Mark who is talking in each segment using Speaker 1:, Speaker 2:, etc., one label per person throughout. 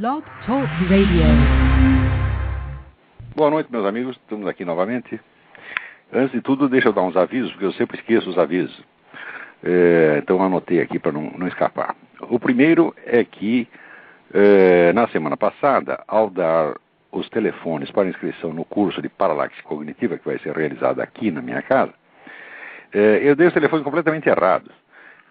Speaker 1: Blog Talk Radio.
Speaker 2: Boa noite, meus amigos. Estamos aqui novamente. Antes de tudo, deixa eu dar uns avisos, porque eu sempre esqueço os avisos. Então anotei aqui para não escapar. O primeiro é que, na semana passada, ao dar os telefones para inscrição no curso de paralaxe cognitiva, que vai ser realizado aqui na minha casa, eu dei os telefones completamente errados.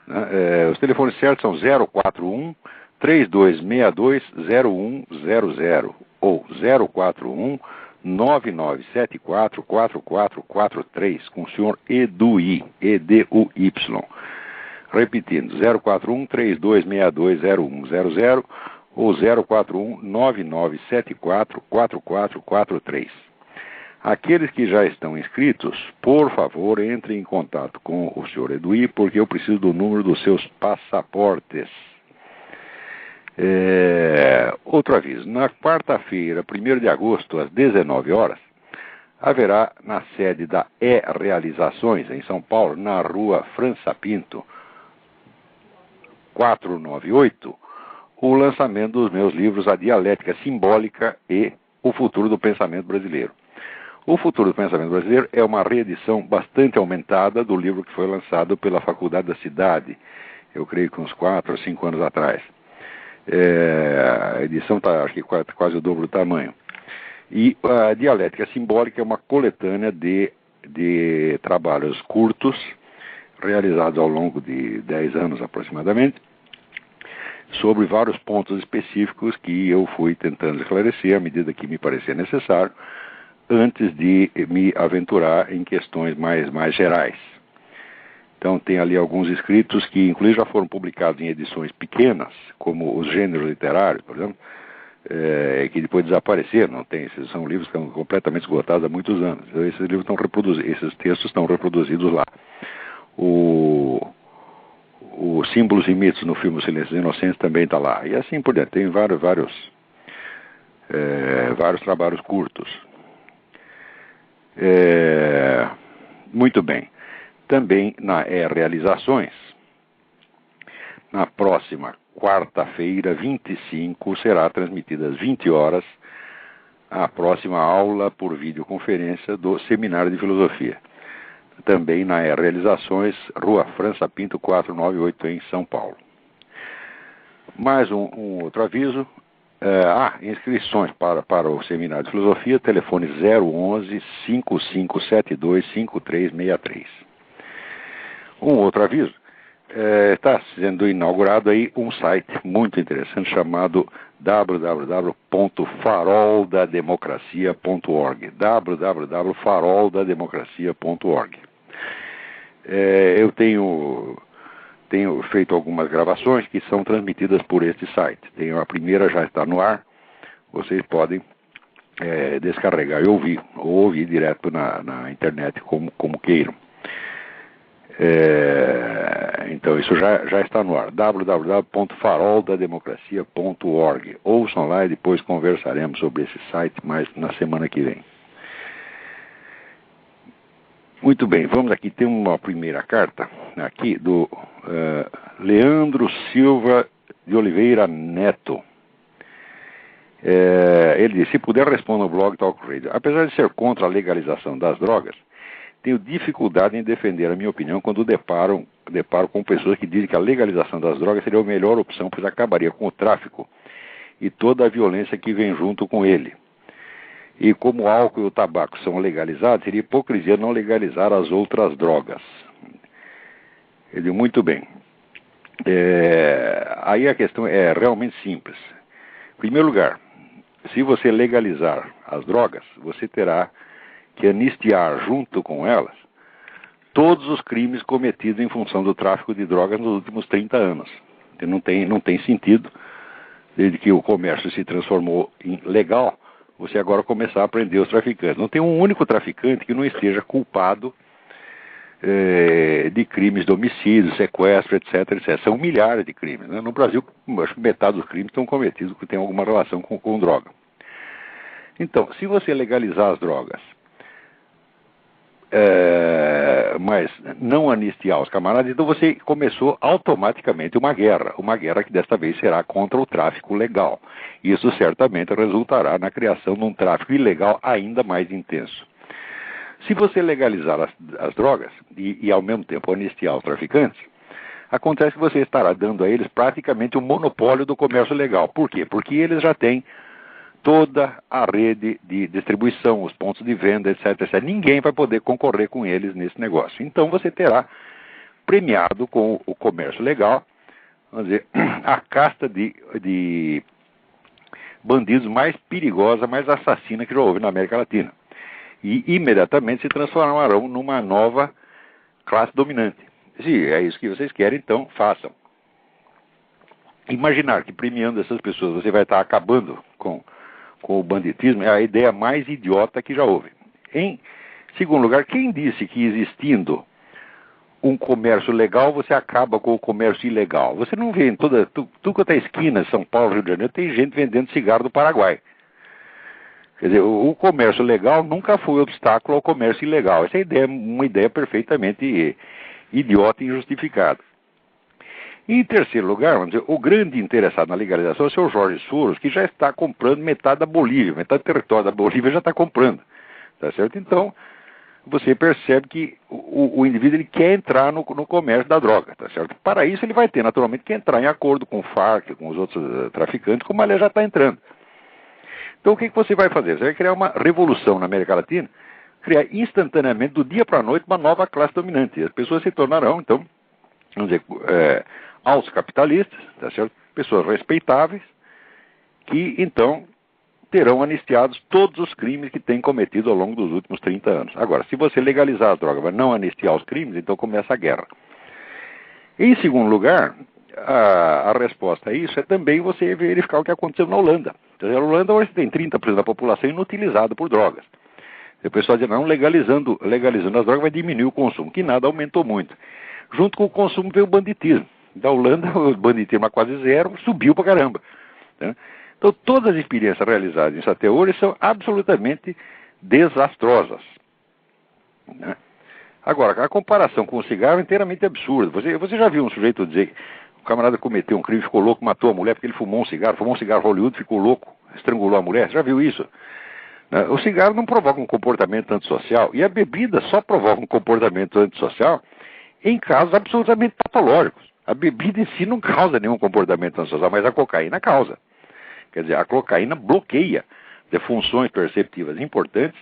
Speaker 2: Né? Os telefones certos são 041 3262-0100 ou 041 9974-4443 com o senhor Eduy, E-D-U-Y. Repetindo, 041 3262-0100 ou 041 9974-4443. Aqueles que já estão inscritos, por favor, entrem em contato com o senhor Eduy, porque eu preciso do número dos seus passaportes. Outro aviso, na quarta-feira, 1º de agosto, às 19 horas, haverá na sede da E-Realizações, em São Paulo, na rua França Pinto, 498, o lançamento dos meus livros A Dialética Simbólica e O Futuro do Pensamento Brasileiro. O Futuro do Pensamento Brasileiro é uma reedição bastante aumentada do livro que foi lançado pela Faculdade da Cidade, eu creio que uns 4 ou 5 anos atrás. A edição está, acho que quase o dobro do tamanho. E a Dialética Simbólica é uma coletânea de trabalhos curtos, realizados ao longo de 10 anos aproximadamente, sobre vários pontos específicos que eu fui tentando esclarecer à medida que me parecia necessário, antes de me aventurar em questões mais gerais. Então tem ali alguns escritos que inclusive já foram publicados em edições pequenas, como os gêneros literários, por exemplo, que depois desapareceram. Não tem, esses são livros que estão completamente esgotados há muitos anos. Então, esses livros estão reproduzidos, esses textos estão reproduzidos lá. Os Símbolos e Mitos no filme Silêncio dos Inocentes também está lá. E assim por diante. Tem vários trabalhos curtos. Muito bem. Também na E-Realizações, na próxima quarta-feira, 25, será transmitida às 20 horas a próxima aula por videoconferência do Seminário de Filosofia. Também na E-Realizações, Rua França Pinto, 498, em São Paulo. Mais um outro aviso. Inscrições para o Seminário de Filosofia, telefone 011-5572-5363. Um outro aviso, está sendo inaugurado aí um site muito interessante chamado www.faroldademocracia.org www.faroldademocracia.org. Eu tenho feito algumas gravações que são transmitidas por este site. A primeira já está no ar, vocês podem descarregar e ouvir direto na internet como queiram. Então isso já está no ar, www.faroldademocracia.org. Ouçam lá e depois conversaremos sobre esse site mais na semana que vem. Muito bem, vamos aqui, tem uma primeira carta aqui do Leandro Silva de Oliveira Neto. Ele diz, se puder responda no blog Talk Radio. Apesar de ser contra a legalização das drogas, tenho dificuldade em defender a minha opinião quando deparo com pessoas que dizem que a legalização das drogas seria a melhor opção, pois acabaria com o tráfico e toda a violência que vem junto com ele. E como o álcool e o tabaco são legalizados, seria hipocrisia não legalizar as outras drogas. Ele diz, muito bem. Aí a questão é realmente simples. Em primeiro lugar, se você legalizar as drogas, você terá que anistiar junto com elas todos os crimes cometidos em função do tráfico de drogas nos últimos 30 anos. Não tem sentido, desde que o comércio se transformou em legal, você agora começar a prender os traficantes. Não tem um único traficante que não esteja culpado de crimes de homicídio, sequestro, etc. São milhares de crimes. Né? No Brasil, acho que metade dos crimes estão cometidos que têm alguma relação com droga. Então, se você legalizar as drogas, mas não anistiar os camaradas, então você começou automaticamente uma guerra que desta vez será contra o tráfico legal. Isso certamente resultará na criação de um tráfico ilegal ainda mais intenso. Se você legalizar as drogas e ao mesmo tempo anistiar os traficantes, acontece que você estará dando a eles praticamente o monopólio do comércio legal. Por quê? Porque eles já têm toda a rede de distribuição, os pontos de venda, etc, etc. Ninguém vai poder concorrer com eles nesse negócio. Então você terá premiado com o comércio legal, vamos dizer, a casta de bandidos mais perigosa, mais assassina que já houve na América Latina. E imediatamente se transformarão numa nova classe dominante. Se é isso que vocês querem, então façam. Imaginar que premiando essas pessoas você vai estar acabando com o banditismo é a ideia mais idiota que já houve. Em segundo lugar, quem disse que existindo um comércio legal, você acaba com o comércio ilegal? Você não vê em tudo quanto é esquina, São Paulo, Rio de Janeiro, tem gente vendendo cigarro do Paraguai. Quer dizer, o comércio legal nunca foi obstáculo ao comércio ilegal. Essa ideia é uma ideia perfeitamente idiota e injustificada. Em terceiro lugar, vamos dizer, o grande interessado na legalização é o senhor Jorge Soros, que já está comprando metade da Bolívia, metade do território da Bolívia já está comprando, tá certo? Então, você percebe que o indivíduo ele quer entrar no comércio da droga, tá certo? Para isso ele vai ter, naturalmente, que entrar em acordo com o FARC, com os outros traficantes, como ele já está entrando. Então, o que você vai fazer? Você vai criar uma revolução na América Latina, criar instantaneamente, do dia para a noite, uma nova classe dominante. E as pessoas se tornarão, então, vamos dizer, altos capitalistas, tá certo? Pessoas respeitáveis, que então terão anistiados todos os crimes que têm cometido ao longo dos últimos 30 anos. Agora, se você legalizar a droga, mas não anistiar os crimes, então começa a guerra. Em segundo lugar, a resposta a isso é também você verificar o que aconteceu na Holanda. Na Holanda hoje tem 30% da população inutilizada por drogas. O pessoal diz, não, legalizando as drogas vai diminuir o consumo, que nada aumentou muito. Junto com o consumo veio o banditismo. Da Holanda, o banditismo a quase zero, subiu pra caramba. Né? Então, todas as experiências realizadas nisso até hoje são absolutamente desastrosas. Né? Agora, a comparação com o cigarro é inteiramente absurda. Você já viu um sujeito dizer que o camarada cometeu um crime, ficou louco, matou a mulher porque ele fumou um cigarro Hollywood, ficou louco, estrangulou a mulher? Você já viu isso? Né? O cigarro não provoca um comportamento antissocial, e a bebida só provoca um comportamento antissocial em casos absolutamente patológicos. A bebida em si não causa nenhum comportamento antissocial, mas a cocaína causa. Quer dizer, a cocaína bloqueia de funções perceptivas importantes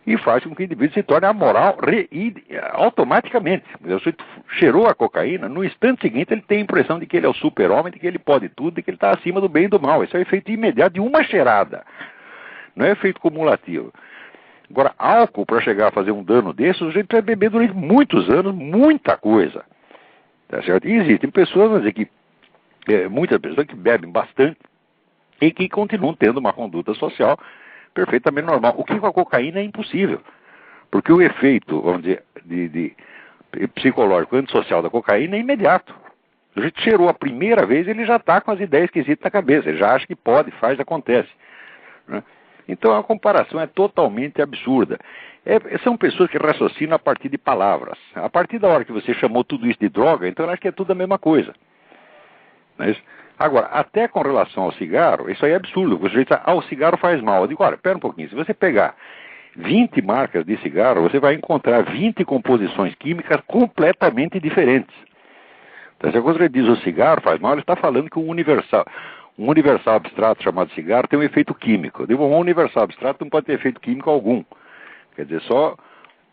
Speaker 2: e faz com que o indivíduo se torne amoral automaticamente. Você cheirou a cocaína, no instante seguinte ele tem a impressão de que ele é o super-homem, de que ele pode tudo, de que ele está acima do bem e do mal. Esse é o efeito imediato de uma cheirada. Não é efeito cumulativo. Agora, álcool, para chegar a fazer um dano desse, o gente precisa beber durante muitos anos, muita coisa. Tá certo? E existem pessoas, vamos dizer, muitas pessoas que bebem bastante e que continuam tendo uma conduta social perfeitamente normal. O que com a cocaína é impossível. Porque o efeito, vamos dizer, de psicológico antissocial da cocaína é imediato. O gente cheirou a primeira vez, ele já está com as ideias esquisitas na cabeça. Ele já acha que pode, faz, acontece. Né? Então a comparação é totalmente absurda. São pessoas que raciocinam a partir de palavras. A partir da hora que você chamou tudo isso de droga, então eu acho que é tudo a mesma coisa. Não é isso? Agora, até com relação ao cigarro, isso aí é absurdo. O sujeito diz, o cigarro faz mal. Eu digo, olha, pera um pouquinho. Se você pegar 20 marcas de cigarro, você vai encontrar 20 composições químicas completamente diferentes. Então, se a coisa diz o cigarro faz mal, ele está falando que um universal abstrato chamado cigarro tem um efeito químico. Eu digo, um universal abstrato não pode ter efeito químico algum. Quer dizer, só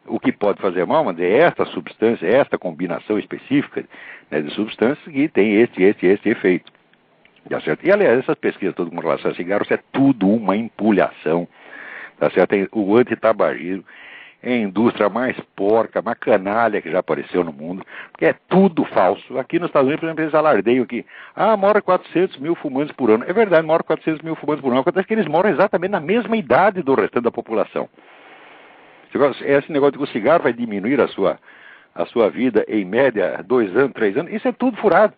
Speaker 2: o que pode fazer mal, mas é esta substância, esta combinação específica, né, de substâncias que tem este efeito. Tá certo? E, aliás, essas pesquisas todas com relação a cigarros é tudo uma empulhação. Tá certo? Tem o antitabagismo, é a indústria mais porca, mais canalha que já apareceu no mundo, porque é tudo falso. Aqui nos Estados Unidos, por exemplo, eles alardeiam que mora 400 mil fumantes por ano. É verdade, mora 400 mil fumantes por ano. Acontece que eles moram exatamente na mesma idade do restante da população. Esse negócio de que o cigarro vai diminuir a sua vida em média 2 anos, 3 anos, isso é tudo furado.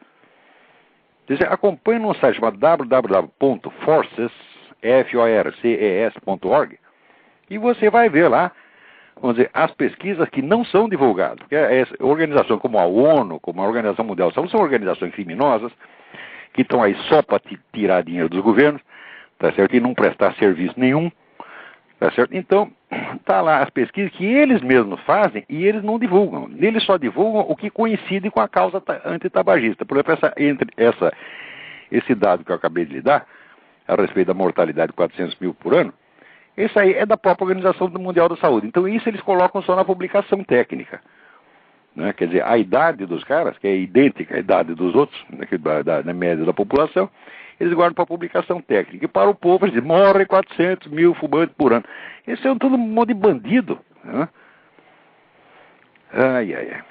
Speaker 2: Acompanhe num site chamado www.forces.org e você vai ver lá vamos dizer, as pesquisas que não são divulgadas. Porque essa organização como a ONU, como a Organização Mundial de Saúde, são organizações criminosas que estão aí só para tirar dinheiro dos governos, tá certo? E não prestar serviço nenhum, tá certo? Então, tá lá as pesquisas que eles mesmos fazem e eles não divulgam. Eles só divulgam o que coincide com a causa antitabagista. Por exemplo, esse dado que eu acabei de lhe dar, a respeito da mortalidade de 400 mil por ano, isso aí é da própria Organização Mundial da Saúde. Então isso eles colocam só na publicação técnica. Né? Quer dizer, a idade dos caras, que é idêntica à idade dos outros, né, da média da população, eles guardam para publicação técnica. E para o povo, eles dizem, morre 400 mil fumantes por ano. Esse é todo um monte de bandido. Né? Ai, ai, ai.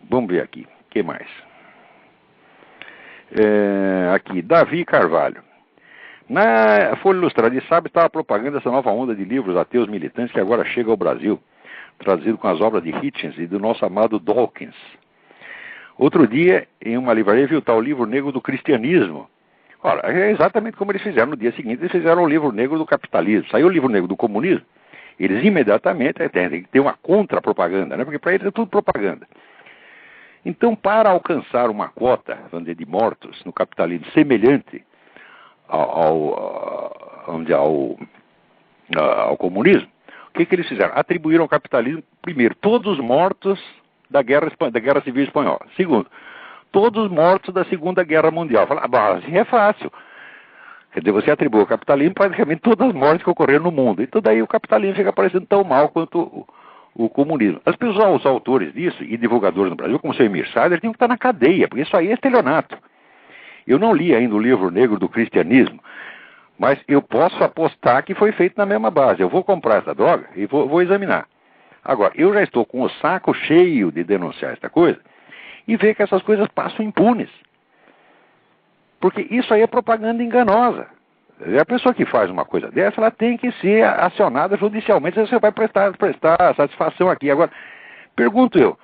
Speaker 2: Vamos ver aqui. O que mais? Aqui, Davi Carvalho. Na Folha Ilustrada de sábado estava propagando essa nova onda de livros ateus militantes que agora chega ao Brasil, trazido com as obras de Hitchens e do nosso amado Dawkins. Outro dia, em uma livraria, viu o tal Livro Negro do Cristianismo. Ora, é exatamente como eles fizeram no dia seguinte, eles fizeram o Livro Negro do Capitalismo. Saiu o Livro Negro do Comunismo, eles imediatamente tem que ter uma contra-propaganda, né? Porque para eles é tudo propaganda. Então, para alcançar uma quota, vamos dizer, de mortos no capitalismo semelhante ao comunismo, o que eles fizeram? Atribuíram ao capitalismo, primeiro, todos os mortos da Guerra Civil Espanhola. Segundo, todos os mortos da Segunda Guerra Mundial. Falaram, assim é fácil. Quer dizer, você atribui ao capitalismo praticamente todas as mortes que ocorreram no mundo. Então daí o capitalismo fica parecendo tão mal quanto o comunismo. As pessoas, os autores disso, e divulgadores no Brasil, como o seu Emir Sader, tinham que estar na cadeia, porque isso aí é estelionato. Eu não li ainda o Livro Negro do Cristianismo, mas eu posso apostar que foi feito na mesma base. Eu vou comprar essa droga e vou examinar. Agora, eu já estou com o saco cheio de denunciar esta coisa e ver que essas coisas passam impunes. Porque isso aí é propaganda enganosa. A pessoa que faz uma coisa dessa, ela tem que ser acionada judicialmente, você vai prestar satisfação aqui. Agora, pergunto eu,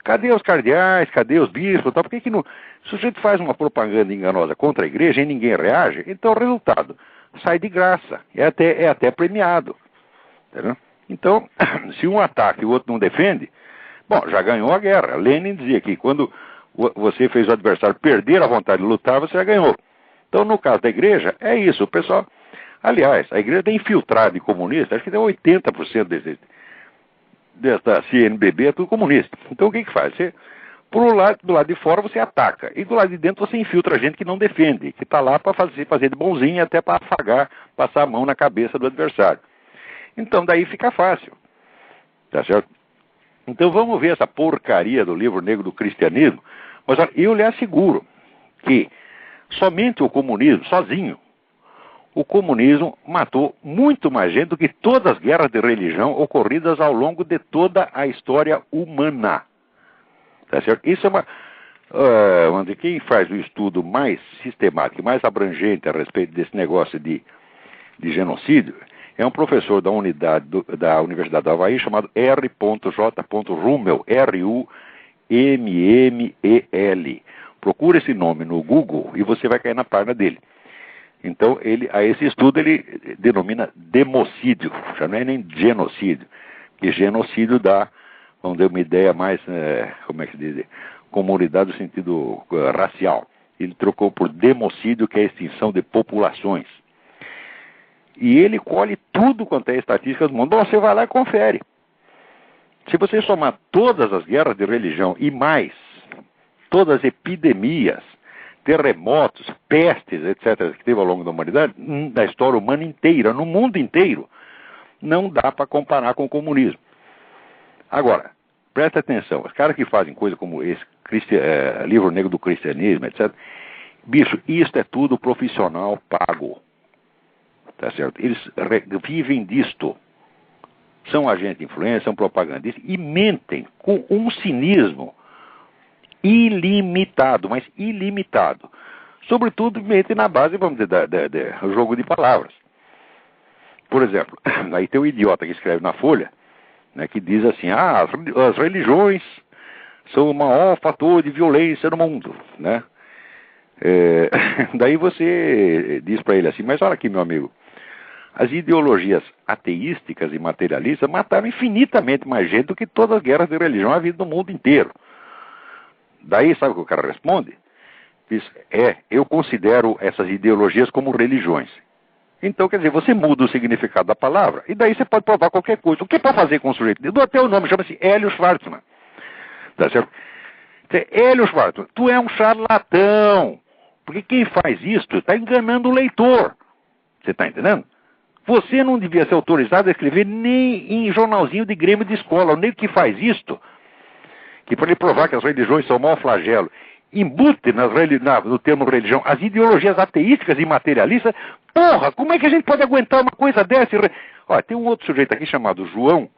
Speaker 2: cadê os cardeais, cadê os bispos? Por que no... Se o sujeito faz uma propaganda enganosa contra a igreja e ninguém reage, então o resultado sai de graça, é até premiado. Entendeu? Então, se um ataca e o outro não defende, bom, já ganhou a guerra. Lenin dizia que quando você fez o adversário perder a vontade de lutar, você já ganhou. Então, no caso da igreja, é isso. O pessoal, aliás, a igreja está infiltrada em comunista, acho que tem 80% desta CNBB é tudo comunista. Então, o que faz? Você, do lado de fora você ataca, e do lado de dentro você infiltra gente que não defende, que está lá para fazer de bonzinho, até para afagar, passar a mão na cabeça do adversário. Então, daí fica fácil. Tá certo? Então, vamos ver essa porcaria do Livro Negro do Cristianismo. Mas olha, eu lhe asseguro que somente o comunismo, sozinho, o comunismo matou muito mais gente do que todas as guerras de religião ocorridas ao longo de toda a história humana. Tá certo? Isso é quem faz o estudo mais sistemático, mais abrangente a respeito desse negócio de genocídio, é um professor da Universidade do Havaí chamado R.J. Rummel, R-U-M-M-E-L. Procura esse nome no Google e você vai cair na página dele. Então, esse estudo ele denomina democídio, já não é nem genocídio, porque genocídio dá, vamos dizer, uma ideia mais, como é que se diz, comunidade no sentido racial. Ele trocou por democídio, que é a extinção de populações. E ele colhe tudo quanto é estatística do mundo. Bom, você vai lá e confere. Se você somar todas as guerras de religião e mais, todas as epidemias, terremotos, pestes, etc., que teve ao longo da humanidade, da história humana inteira, no mundo inteiro, não dá para comparar com o comunismo. Agora, presta atenção, os caras que fazem coisa como esse Livro Negro do Cristianismo, etc., bicho, isso é tudo profissional pago. Tá certo? Eles vivem disto. São agentes de influência, são propagandistas e mentem com um cinismo ilimitado, mas ilimitado. Sobretudo, mentem na base, vamos dizer, do jogo de palavras. Por exemplo, aí tem um idiota que escreve na Folha, né, que diz assim, as religiões são o maior fator de violência no mundo, né? Daí você diz para ele assim, mas olha aqui, meu amigo, As ideologias ateísticas e materialistas mataram infinitamente mais gente do que todas as guerras de religião havidas no mundo inteiro. Daí, sabe o que o cara responde? Diz, eu considero essas ideologias como religiões. Então, quer dizer, você muda o significado da palavra, e daí você pode provar qualquer coisa. O que é para fazer com o sujeito? Eu dou até o nome, chama-se Hélio Schwartzman. Tá certo? Hélio Schwartzman, tu é um charlatão. Porque quem faz isso está enganando o leitor. Você está entendendo? Você não devia ser autorizado a escrever nem em jornalzinho de grêmio de escola. O nego que faz isto, que para ele provar que as religiões são mau flagelo, embute no termo religião as ideologias ateísticas e materialistas. Porra, como é que a gente pode aguentar uma coisa dessa? Olha, tem um outro sujeito aqui chamado João,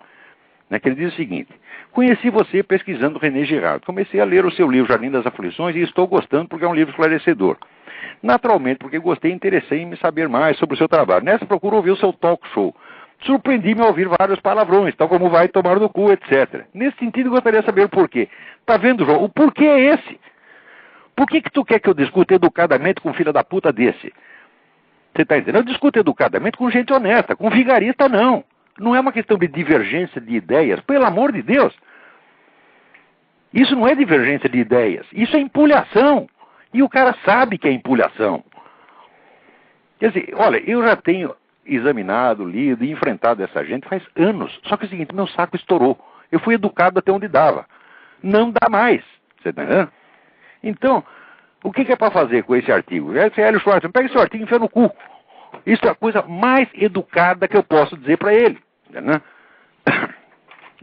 Speaker 2: né, que ele diz o seguinte: conheci você pesquisando René Girard. Comecei a ler o seu livro Jardim das Aflições e estou gostando porque é um livro esclarecedor. Naturalmente, porque gostei e interessei em me saber mais sobre o seu trabalho. Nessa procuro ouvir o seu talk show. Surpreendi-me ao ouvir vários palavrões, tal como vai tomar no cu, etc. Nesse sentido, gostaria de saber o porquê. Tá vendo, João? O porquê é esse. Por que tu quer que eu discuta educadamente com um filho da puta desse? Você tá entendendo? Eu discuto educadamente com gente honesta, com vigarista não. Não é uma questão de divergência de ideias, pelo amor de Deus. Isso não é divergência de ideias, isso é empulhação. E o cara sabe que é empulhação. Quer dizer, olha, eu já tenho examinado, lido e enfrentado essa gente faz anos. Só que é o seguinte, meu saco estourou. Eu fui educado até onde dava. Não dá mais. Você tá entendendo? Então, o que é para fazer com esse artigo? Esse Hélio Schwartzman, pega esse artigo e enfia no cu. Isso é a coisa mais educada que eu posso dizer para ele. Né?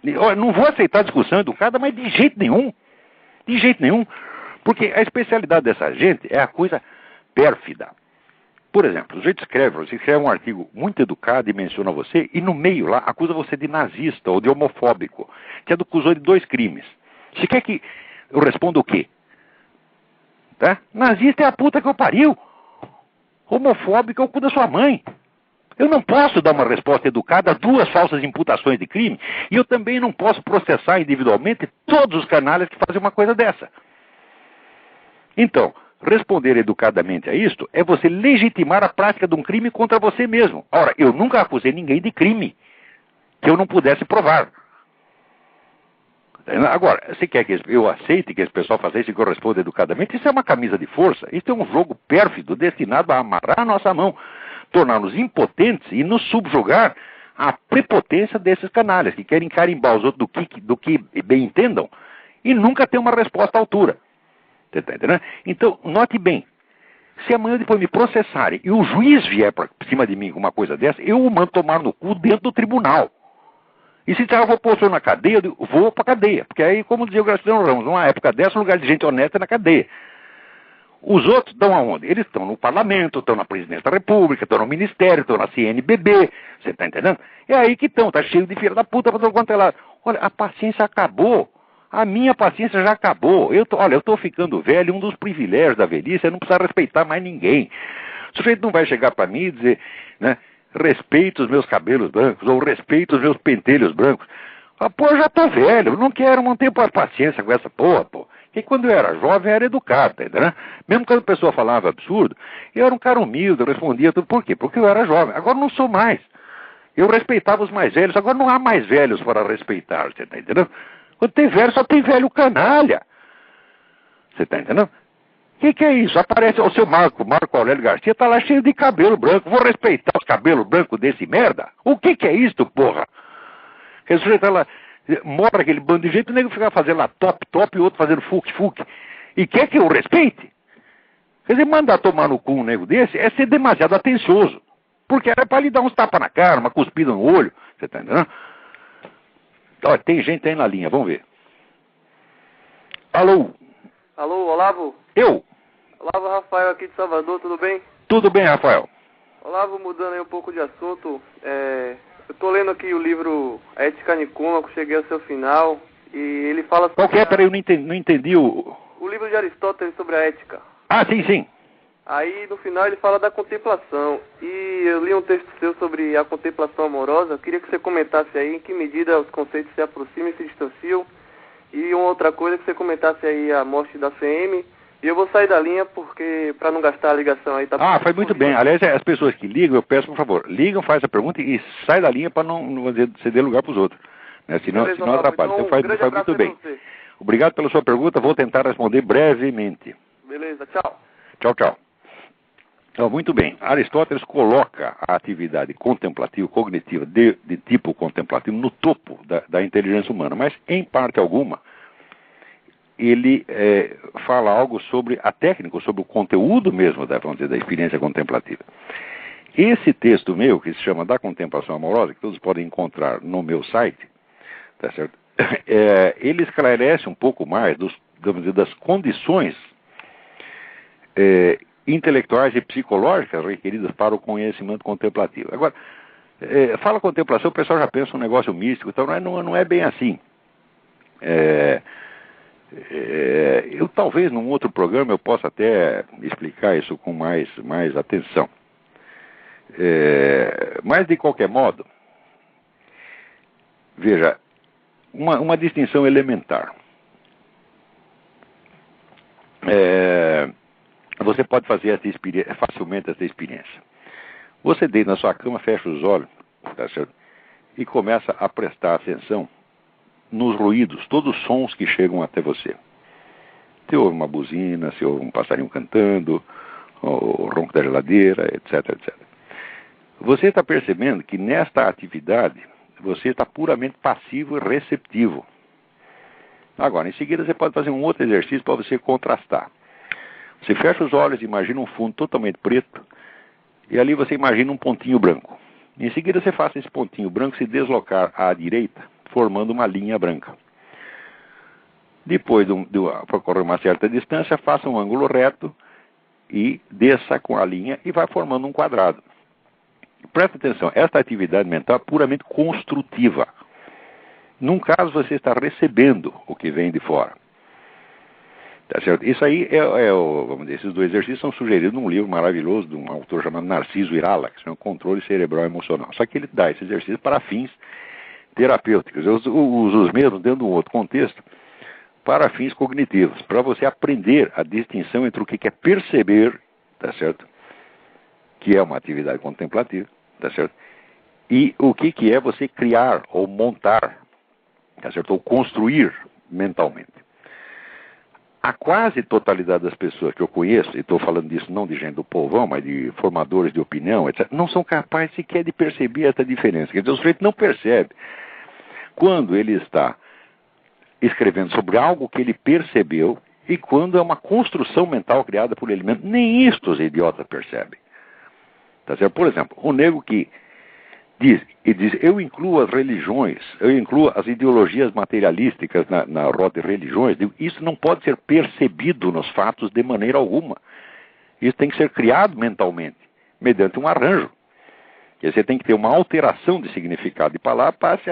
Speaker 2: Eu não vou aceitar discussão educada, mas de jeito nenhum. De jeito nenhum. Porque a especialidade dessa gente é a coisa pérfida. Por exemplo, você escreve um artigo muito educado e menciona você, e no meio lá acusa você de nazista ou de homofóbico, que acusou de 2 crimes. Você quer que eu responda o quê? Tá? Nazista é a puta que eu pariu. Homofóbico é o cu da sua mãe. Eu não posso dar uma resposta educada a 2 falsas imputações de crime, e eu também não posso processar individualmente todos os canalhas que fazem uma coisa dessa. Então, responder educadamente a isto é você legitimar a prática de um crime contra você mesmo. Ora, eu nunca acusei ninguém de crime que eu não pudesse provar. Agora, você quer que eu aceite que esse pessoal faça isso e que eu responda educadamente? Isso é uma camisa de força. Isso é um jogo pérfido destinado a amarrar a nossa mão, tornar-nos impotentes e nos subjugar à prepotência desses canalhas que querem carimbar os outros do que bem entendam e nunca ter uma resposta à altura. Você está entendendo? Então, note bem, se amanhã depois me processarem e o juiz vier para cima de mim com uma coisa dessa, eu o mando tomar no cu dentro do tribunal. E se eu vou pôr o senhor na cadeia, eu digo, vou para a cadeia. Porque aí, como dizia o Graciliano Ramos, numa época dessa, o lugar de gente honesta é na cadeia. Os outros estão aonde? Eles estão no parlamento, estão na presidência da república, estão no ministério, estão na CNBB. Você está entendendo? É aí que estão, está cheio de filha da puta para todo quanto é lado. Olha, a paciência acabou. A minha paciência já acabou. Eu estou ficando velho, um dos privilégios da velhice é não precisar respeitar mais ninguém. O sujeito não vai chegar para mim e dizer, né, respeito os meus cabelos brancos, ou respeito os meus pentelhos brancos. Ah, pô, eu já estou velho, não quero manter paciência com essa porra, pô. Porque quando eu era jovem, eu era educado, né? Mesmo quando a pessoa falava absurdo, eu era um cara humilde, eu respondia tudo. Por quê? Porque eu era jovem. Agora não sou mais. Eu respeitava os mais velhos, agora não há mais velhos para respeitar, você está entendendo? Quando tem velho, só tem velho canalha. Você está entendendo? O que é isso? Aparece o seu Marco Aurélio Garcia, tá lá cheio de cabelo branco. Vou respeitar os cabelos brancos desse merda? O que é isso, porra? Esse sujeito tá lá, mora aquele bando de jeito, o nego fica fazendo lá top e o outro fazendo fuque. E quer que eu respeite? Quer dizer, mandar tomar no cu um nego desse é ser demasiado atencioso. Porque era para lhe dar uns tapas na cara, uma cuspida no olho. Você tá entendendo? Olha, tem gente aí na linha, vamos ver. Alô?
Speaker 1: Alô, Olavo?
Speaker 2: Eu?
Speaker 1: Olavo, Rafael aqui de Salvador, tudo bem?
Speaker 2: Tudo bem, Rafael.
Speaker 1: Olavo, mudando aí um pouco de assunto, eu tô lendo aqui o livro Ética Nicômaco, cheguei ao seu final, e ele fala sobre...
Speaker 2: Qual que é? Peraí, eu não entendi o...
Speaker 1: O livro de Aristóteles sobre a ética.
Speaker 2: Ah, sim.
Speaker 1: Aí, no final, ele fala da contemplação, e eu li um texto seu sobre a contemplação amorosa, eu queria que você comentasse aí em que medida os conceitos se aproximam e se distanciam, e uma outra coisa, que você comentasse aí a morte da CM, E eu vou sair da linha porque, para não gastar a ligação aí, tá...
Speaker 2: Ah, faz muito bem. Aliás, as pessoas que ligam, eu peço, por favor, ligam, faz a pergunta e sai da linha para não ceder lugar para os outros. Né? Senão atrapalha. Então faz muito bem. Obrigado pela sua pergunta, vou tentar responder brevemente.
Speaker 1: Beleza, tchau.
Speaker 2: Tchau, tchau. Então, muito bem. Aristóteles coloca a atividade contemplativa, cognitiva, de tipo contemplativo, no topo da inteligência humana, mas, em parte alguma, ele fala algo sobre a técnica, sobre o conteúdo mesmo da experiência contemplativa. Esse texto meu, que se chama Da Contemplação Amorosa, que todos podem encontrar no meu site, tá certo? Ele esclarece um pouco mais das condições intelectuais e psicológicas requeridas para o conhecimento contemplativo. Agora, fala contemplação, o pessoal já pensa um negócio místico, então não é bem assim. Eu talvez num outro programa eu possa até explicar isso com mais atenção. Mas de qualquer modo, veja, uma distinção elementar. Você pode fazer facilmente essa experiência. Você deita na sua cama, fecha os olhos, tá certo? E começa a prestar atenção nos ruídos, todos os sons que chegam até você. Se ouve uma buzina, se ouve um passarinho cantando, o ronco da geladeira, etc, etc. Você está percebendo que nesta atividade você está puramente passivo e receptivo. Agora, em seguida você pode fazer um outro exercício para você contrastar. Você fecha os olhos, imagina um fundo totalmente preto, e ali você imagina um pontinho branco. Em seguida você faça esse pontinho branco se deslocar à direita, formando uma linha branca. Depois, para correr uma certa distância, faça um ângulo reto e desça com a linha e vai formando um quadrado. Presta atenção, esta atividade mental é puramente construtiva. Num caso, você está recebendo o que vem de fora. Tá certo? Isso aí vamos dizer, esses dois exercícios são sugeridos num livro maravilhoso de um autor chamado Narciso Irala, que se chama Controle Cerebral Emocional. Só que ele dá esse exercício para fins terapêuticos. Eu uso os mesmos dentro de um outro contexto para fins cognitivos, para você aprender a distinção entre o que é perceber, tá certo? Que é uma atividade contemplativa, tá certo? E o que é você criar ou montar, tá certo? Ou construir mentalmente. A quase totalidade das pessoas que eu conheço, e estou falando disso não de gente do povão, mas de formadores de opinião, etc., não são capazes sequer de perceber essa diferença. Quer dizer, o sujeito não percebe quando ele está escrevendo sobre algo que ele percebeu e quando é uma construção mental criada por ele mesmo. Nem isto os idiotas percebem. Tá certo? Por exemplo, o nego que diz, eu incluo as religiões, eu incluo as ideologias materialísticas na roda de religiões, isso não pode ser percebido nos fatos de maneira alguma. Isso tem que ser criado mentalmente, mediante um arranjo. E você tem que ter uma alteração de significado de palavra para se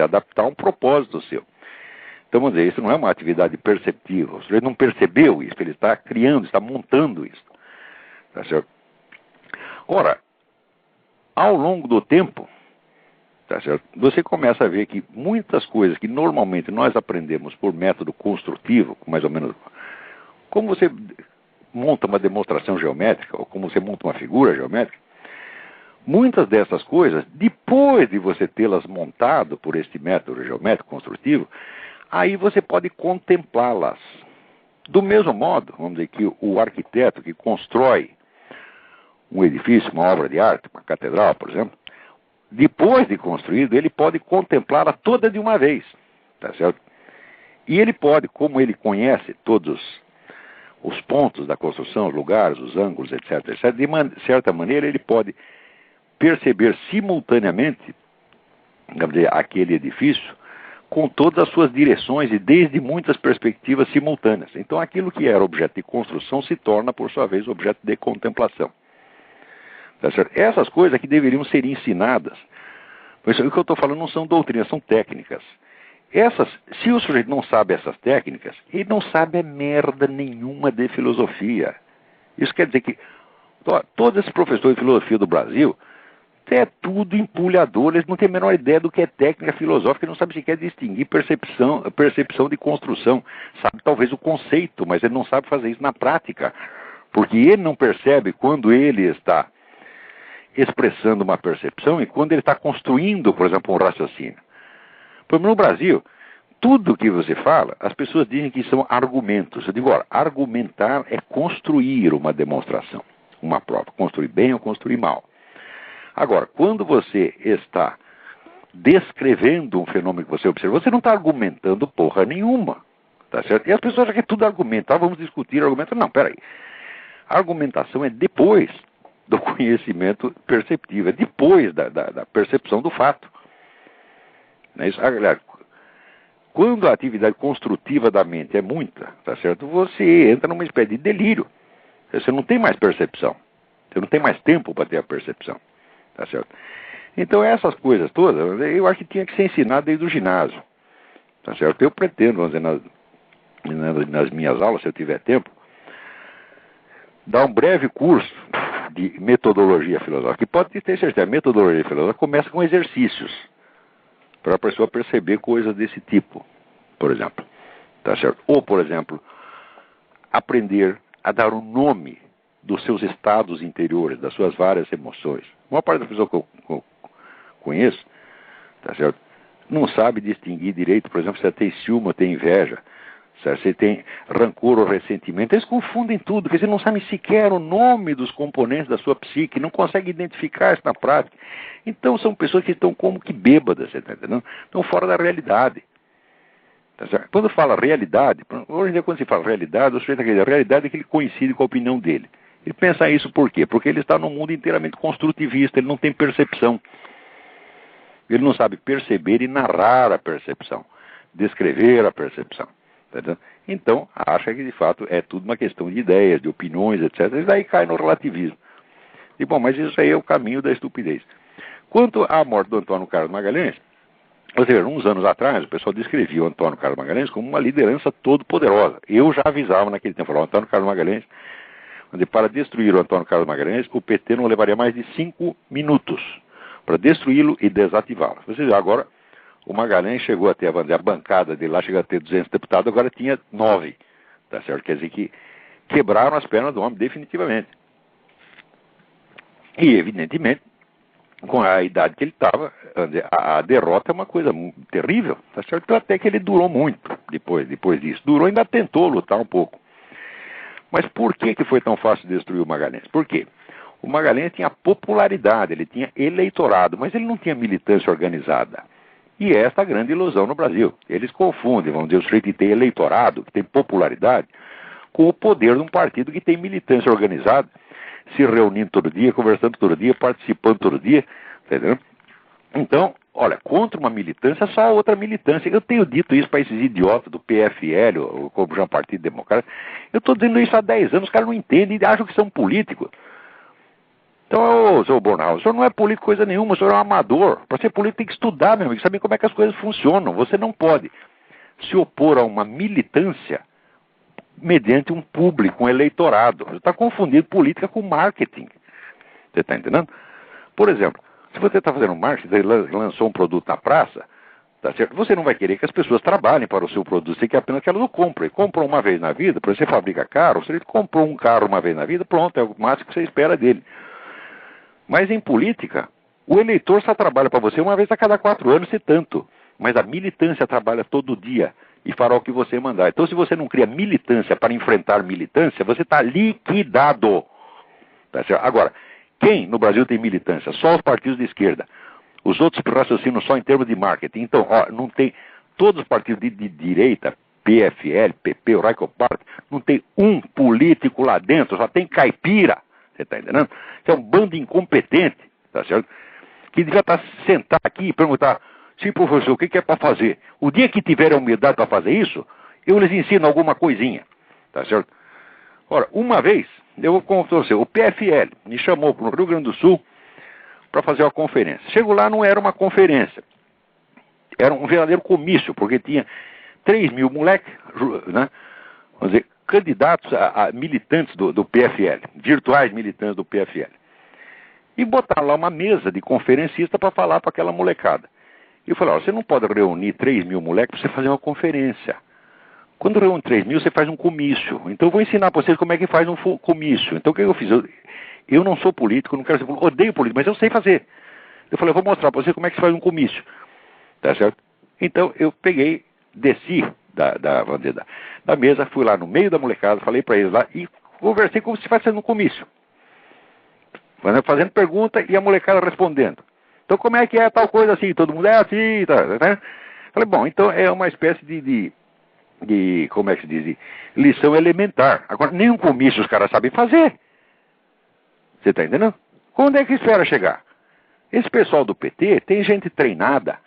Speaker 2: adaptar a um propósito seu. Então, vamos dizer, isso não é uma atividade perceptiva. O sujeito não percebeu isso, ele está criando, está montando isso. Tá certo? Ora, ao longo do tempo, tá certo? Você começa a ver que muitas coisas que normalmente nós aprendemos por método construtivo, mais ou menos, como você monta uma demonstração geométrica, ou como você monta uma figura geométrica, muitas dessas coisas, depois de você tê-las montado por este método geométrico construtivo, aí você pode contemplá-las. Do mesmo modo, vamos dizer que o arquiteto que constrói um edifício, uma obra de arte, uma catedral, por exemplo, depois de construído, ele pode contemplá-la toda de uma vez, tá certo? E ele pode, como ele conhece todos os pontos da construção, os lugares, os ângulos, etc., etc., de certa maneira ele pode perceber simultaneamente, vamos dizer, aquele edifício com todas as suas direções e desde muitas perspectivas simultâneas. Então aquilo que era objeto de construção se torna, por sua vez, objeto de contemplação. Tá certo? Essas coisas que deveriam ser ensinadas, pois o que eu estou falando não são doutrinas, são técnicas. Se o sujeito não sabe essas técnicas, ele não sabe merda nenhuma de filosofia. Isso quer dizer que todos esses professores de filosofia do Brasil É tudo empulhador, eles não têm a menor ideia do que é técnica filosófica, não sabem sequer distinguir percepção de construção. Sabe talvez o conceito, mas ele não sabe fazer isso na prática. Porque ele não percebe quando ele está expressando uma percepção e quando ele está construindo, por exemplo, um raciocínio. Por exemplo, no Brasil, tudo que você fala, as pessoas dizem que são argumentos. Eu digo, olha, argumentar é construir uma demonstração, uma prova. Construir bem ou construir mal. Agora, quando você está descrevendo um fenômeno que você observa, você não está argumentando porra nenhuma. Tá certo? E as pessoas acham que é tudo argumento. Ah, vamos discutir argumento. Não, peraí. A argumentação é depois do conhecimento perceptivo, é depois da percepção do fato. Não é isso? Aliás, quando a atividade construtiva da mente é muita, tá certo? Você entra numa espécie de delírio. Você não tem mais percepção. Você não tem mais tempo para ter a percepção. Tá certo? Então essas coisas todas, eu acho que tinha que ser ensinado desde o ginásio. Tá certo? Eu pretendo, vamos dizer, nas minhas aulas, se eu tiver tempo, dar um breve curso de metodologia filosófica. E pode ter certeza, a metodologia filosófica começa com exercícios, para a pessoa perceber coisas desse tipo, por exemplo. Tá certo? Ou, por exemplo, aprender a dar um nome dos seus estados interiores, das suas várias emoções. Uma parte da pessoa que eu conheço, tá certo? Não sabe distinguir direito, por exemplo, se tem ciúme ou tem inveja, certo? Se tem rancor ou ressentimento. Eles confundem tudo, porque eles não sabem sequer o nome dos componentes da sua psique, não conseguem identificar isso na prática. Então são pessoas que estão como que bêbadas, você está entendendo? Estão fora da realidade. Tá certo? Quando fala realidade, hoje em dia quando se fala realidade, o sujeito acredita, a realidade é que ele coincide com a opinião dele. Ele pensa isso por quê? Porque ele está num mundo inteiramente construtivista, ele não tem percepção. Ele não sabe perceber e narrar a percepção, descrever a percepção. Tá? Então, acha que de fato é tudo uma questão de ideias, de opiniões, etc. E daí cai no relativismo. E bom, mas isso aí é o caminho da estupidez. Quanto à morte do Antônio Carlos Magalhães, ou seja, uns anos atrás, o pessoal descrevia o Antônio Carlos Magalhães como uma liderança todo poderosa. Eu já avisava naquele tempo, o Antônio Carlos Magalhães, para destruir o Antônio Carlos Magalhães, o PT não levaria mais de 5 minutos para destruí-lo e desativá-lo. Ou seja, agora o Magalhães chegou a ter a bancada dele lá, chegou a ter 200 deputados, agora tinha 9. Tá certo? Quer dizer que quebraram as pernas do homem definitivamente. E, evidentemente, com a idade que ele estava, a derrota é uma coisa terrível. Tá certo? Até que ele durou muito depois disso. Durou, ainda tentou lutar um pouco. Mas por que foi tão fácil destruir o Magalhães? Por quê? O Magalhães tinha popularidade, ele tinha eleitorado, mas ele não tinha militância organizada. E esta é a grande ilusão no Brasil. Eles confundem, vamos dizer, o sujeito que tem eleitorado, que tem popularidade, com o poder de um partido que tem militância organizada, se reunindo todo dia, conversando todo dia, participando todo dia, entendeu? Então, olha, contra uma militância, só outra militância. Eu tenho dito isso para esses idiotas do PFL, ou como já é um Partido Democrata. Eu estou dizendo isso há 10 anos, os caras não entendem e acham que são políticos. Então, ô, seu Bornal, o senhor não é político coisa nenhuma, o senhor é um amador. Para ser político tem que estudar, meu amigo, saber como é que as coisas funcionam. Você não pode se opor a uma militância mediante um público, um eleitorado. Você está confundindo política com marketing. Você está entendendo? Por exemplo, se você está fazendo marketing, lançou um produto na praça, tá certo? Você não vai querer que as pessoas trabalhem para o seu produto, você quer apenas que elas o comprem. Compram uma vez na vida, por exemplo, você fabrica carro, se ele comprou um carro uma vez na vida, pronto, é o máximo que você espera dele. Mas em política, o eleitor só trabalha para você uma vez a cada 4 anos, se tanto. Mas a militância trabalha todo dia e fará o que você mandar. Então, se você não cria militância para enfrentar militância, você está liquidado. Tá certo? Agora, quem no Brasil tem militância? Só os partidos de esquerda. Os outros raciocinam só em termos de marketing. Então, ó, não tem... Todos os partidos de direita, PFL, PP, o Raico Party, não tem um político lá dentro, só tem caipira. Você está entendendo? Isso é um bando incompetente, tá certo? Que devia estar sentado aqui e perguntar, sim, professor, o que é para fazer? O dia que tiver a humildade para fazer isso, eu lhes ensino alguma coisinha, tá certo? Ora, uma vez, eu vou contar você, o PFL me chamou para o Rio Grande do Sul para fazer uma conferência. Chego lá, não era uma conferência, era um verdadeiro comício, porque tinha 3 mil moleques, né, vamos dizer, candidatos a militantes do PFL, virtuais militantes do PFL. e botar lá uma mesa de conferencista para falar para aquela molecada. E eu falei, ó, você não pode reunir 3.000 moleques para você fazer uma conferência. Quando reúne 3.000, você faz um comício. Então eu vou ensinar para vocês como é que faz um comício. Então o que eu fiz? Eu não sou político, não quero ser político, odeio político, mas eu sei fazer. Eu falei, eu vou mostrar para vocês como é que se faz um comício. Tá certo? Então eu peguei, desci da mesa, fui lá no meio da molecada, falei para eles lá e conversei como se fosse um comício. Fazendo pergunta e a molecada respondendo. Então como é que é tal coisa assim? Todo mundo é assim, tá, né? Falei, bom, então é uma espécie de como é que se diz? De lição elementar. Agora, nenhum comício os caras sabem fazer. Você está entendendo? Quando é que espera chegar? Esse pessoal do PT tem gente treinada.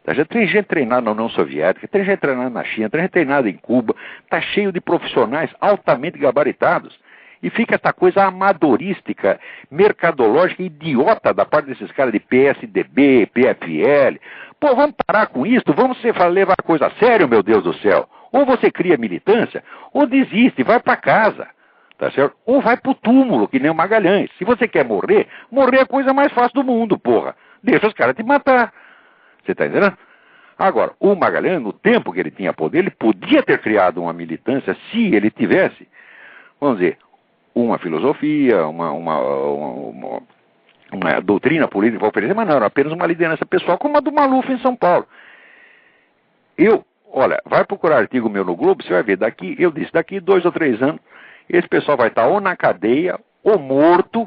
Speaker 2: Já tem gente treinada na União Soviética, tem gente treinada na China, tem gente treinada em Cuba. Está cheio de profissionais altamente gabaritados. E fica essa coisa amadorística, mercadológica, idiota da parte desses caras de PSDB, PFL. Pô, vamos parar com isso? Vamos levar a coisa a sério, meu Deus do céu. Ou você cria militância, ou desiste, vai para casa. Tá certo? Ou vai pro túmulo, que nem o Magalhães. Se você quer morrer, morrer é a coisa mais fácil do mundo, porra. Deixa os caras te matar. Você tá entendendo? Agora, o Magalhães, no tempo que ele tinha poder, ele podia ter criado uma militância se ele tivesse, vamos dizer, uma filosofia, uma doutrina política para oferecer, mas não, era apenas uma liderança pessoal, como a do Maluf em São Paulo. Olha, vai procurar artigo meu no Globo, você vai ver, daqui 2 ou 3 anos, esse pessoal vai estar ou na cadeia, ou morto,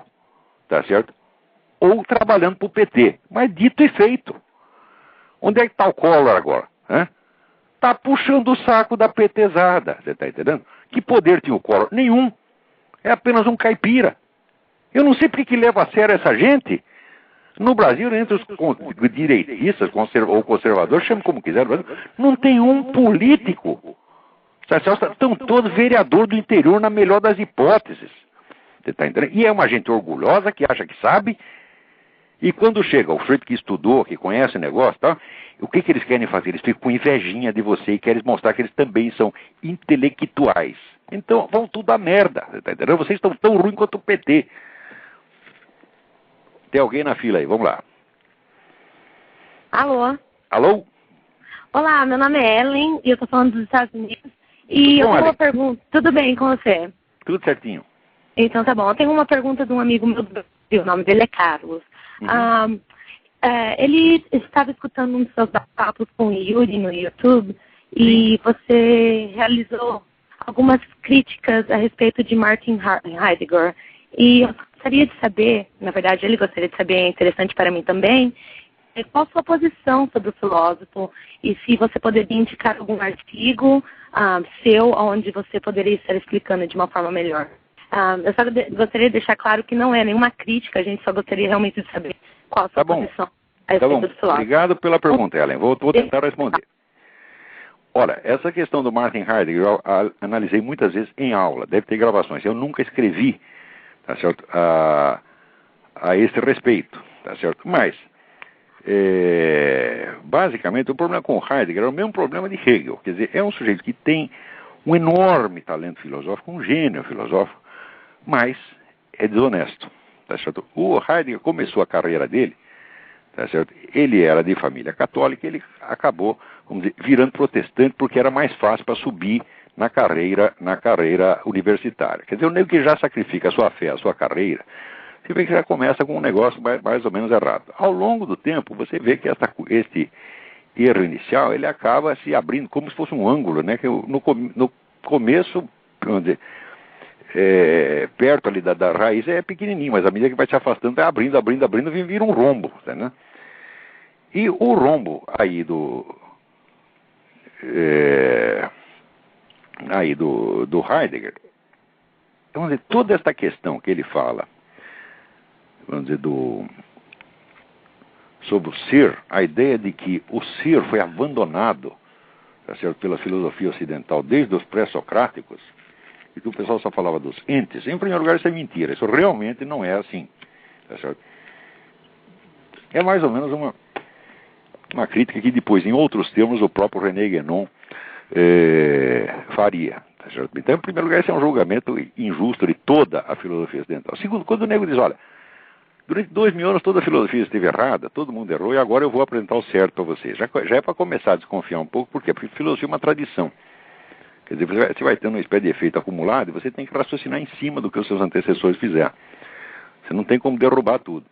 Speaker 2: tá certo? Ou trabalhando para o PT. Mas dito e feito. Onde é que está o Collor agora? Está puxando o saco da PTzada, você está entendendo? Que poder tinha o Collor? Nenhum. É apenas um caipira. Eu não sei por que leva a sério essa gente. No Brasil, entre os direitistas ou conservadores, chame como quiser, não tem um político. Estão todos vereadores do interior na melhor das hipóteses. Você está entendendo? E é uma gente orgulhosa que acha que sabe. E quando chega o sujeito que estudou, que conhece o negócio, tá? O que eles querem fazer? Eles ficam com invejinha de você e querem mostrar que eles também são intelectuais. Então vão tudo a merda. Você está entendendo? Vocês estão tão ruins quanto o PT. Tem alguém na fila aí, vamos lá.
Speaker 3: Alô?
Speaker 2: Alô?
Speaker 3: Olá, meu nome é Ellen e eu estou falando dos Estados Unidos. E eu tenho uma pergunta. Tudo bem com você?
Speaker 2: Tudo certinho.
Speaker 3: Então tá bom. Eu tenho uma pergunta de um amigo meu do Brasil, o nome dele é Carlos.
Speaker 2: Uhum.
Speaker 3: Ele estava escutando um dos seus papos com o Yuri no YouTube e você realizou algumas críticas a respeito de Martin Heidegger. E eu gostaria de saber, na verdade ele gostaria de saber, é interessante para mim também, qual a sua posição sobre o filósofo e se você poderia indicar algum artigo seu onde você poderia estar explicando de uma forma melhor. Eu só gostaria de deixar claro que não é nenhuma crítica, a gente só gostaria realmente de saber qual a sua posição a respeito do filósofo.
Speaker 2: Obrigado pela pergunta, Ellen. Vou tentar responder. Olha, essa questão do Martin Heidegger eu analisei muitas vezes em aula, deve ter gravações. Eu nunca escrevi, tá certo, a esse respeito, tá certo? Mas, basicamente, o problema com Heidegger é o mesmo problema de Hegel. Quer dizer, é um sujeito que tem um enorme talento filosófico, um gênio filosófico, mas é desonesto, tá certo? O Heidegger começou a carreira dele, tá certo? Ele era de família católica, ele acabou, vamos dizer, virando protestante porque era mais fácil para subir na carreira universitária. Quer dizer, o nego que já sacrifica a sua fé, a sua carreira, você vê que já começa com um negócio mais ou menos errado. Ao longo do tempo, você vê que este erro inicial, ele acaba se abrindo como se fosse um ângulo, né? Que no começo, vamos dizer, perto ali da raiz é pequenininho, mas à medida que vai se afastando, vai abrindo, vira um rombo, tá, né? E o rombo aí do Heidegger, vamos dizer, toda esta questão que ele fala, vamos dizer, sobre o ser, a ideia de que o ser foi abandonado, tá certo, pela filosofia ocidental desde os pré-socráticos, e que o pessoal só falava dos entes. Em primeiro lugar, isso é mentira. Isso realmente não é assim. Tá certo? É mais ou menos uma crítica que depois, em outros termos, o próprio René Guénon faria. Tá certo? Então, em primeiro lugar, esse é um julgamento injusto de toda a filosofia ocidental. Segundo, quando o nego diz, olha, Durante 2000 anos toda a filosofia esteve errada, todo mundo errou, e agora eu vou apresentar o certo para vocês. Já é para começar a desconfiar um pouco, por quê? Porque filosofia é uma tradição. Quer dizer, você vai tendo uma espécie de efeito acumulado e você tem que raciocinar em cima do que os seus antecessores fizeram. Você não tem como derrubar tudo.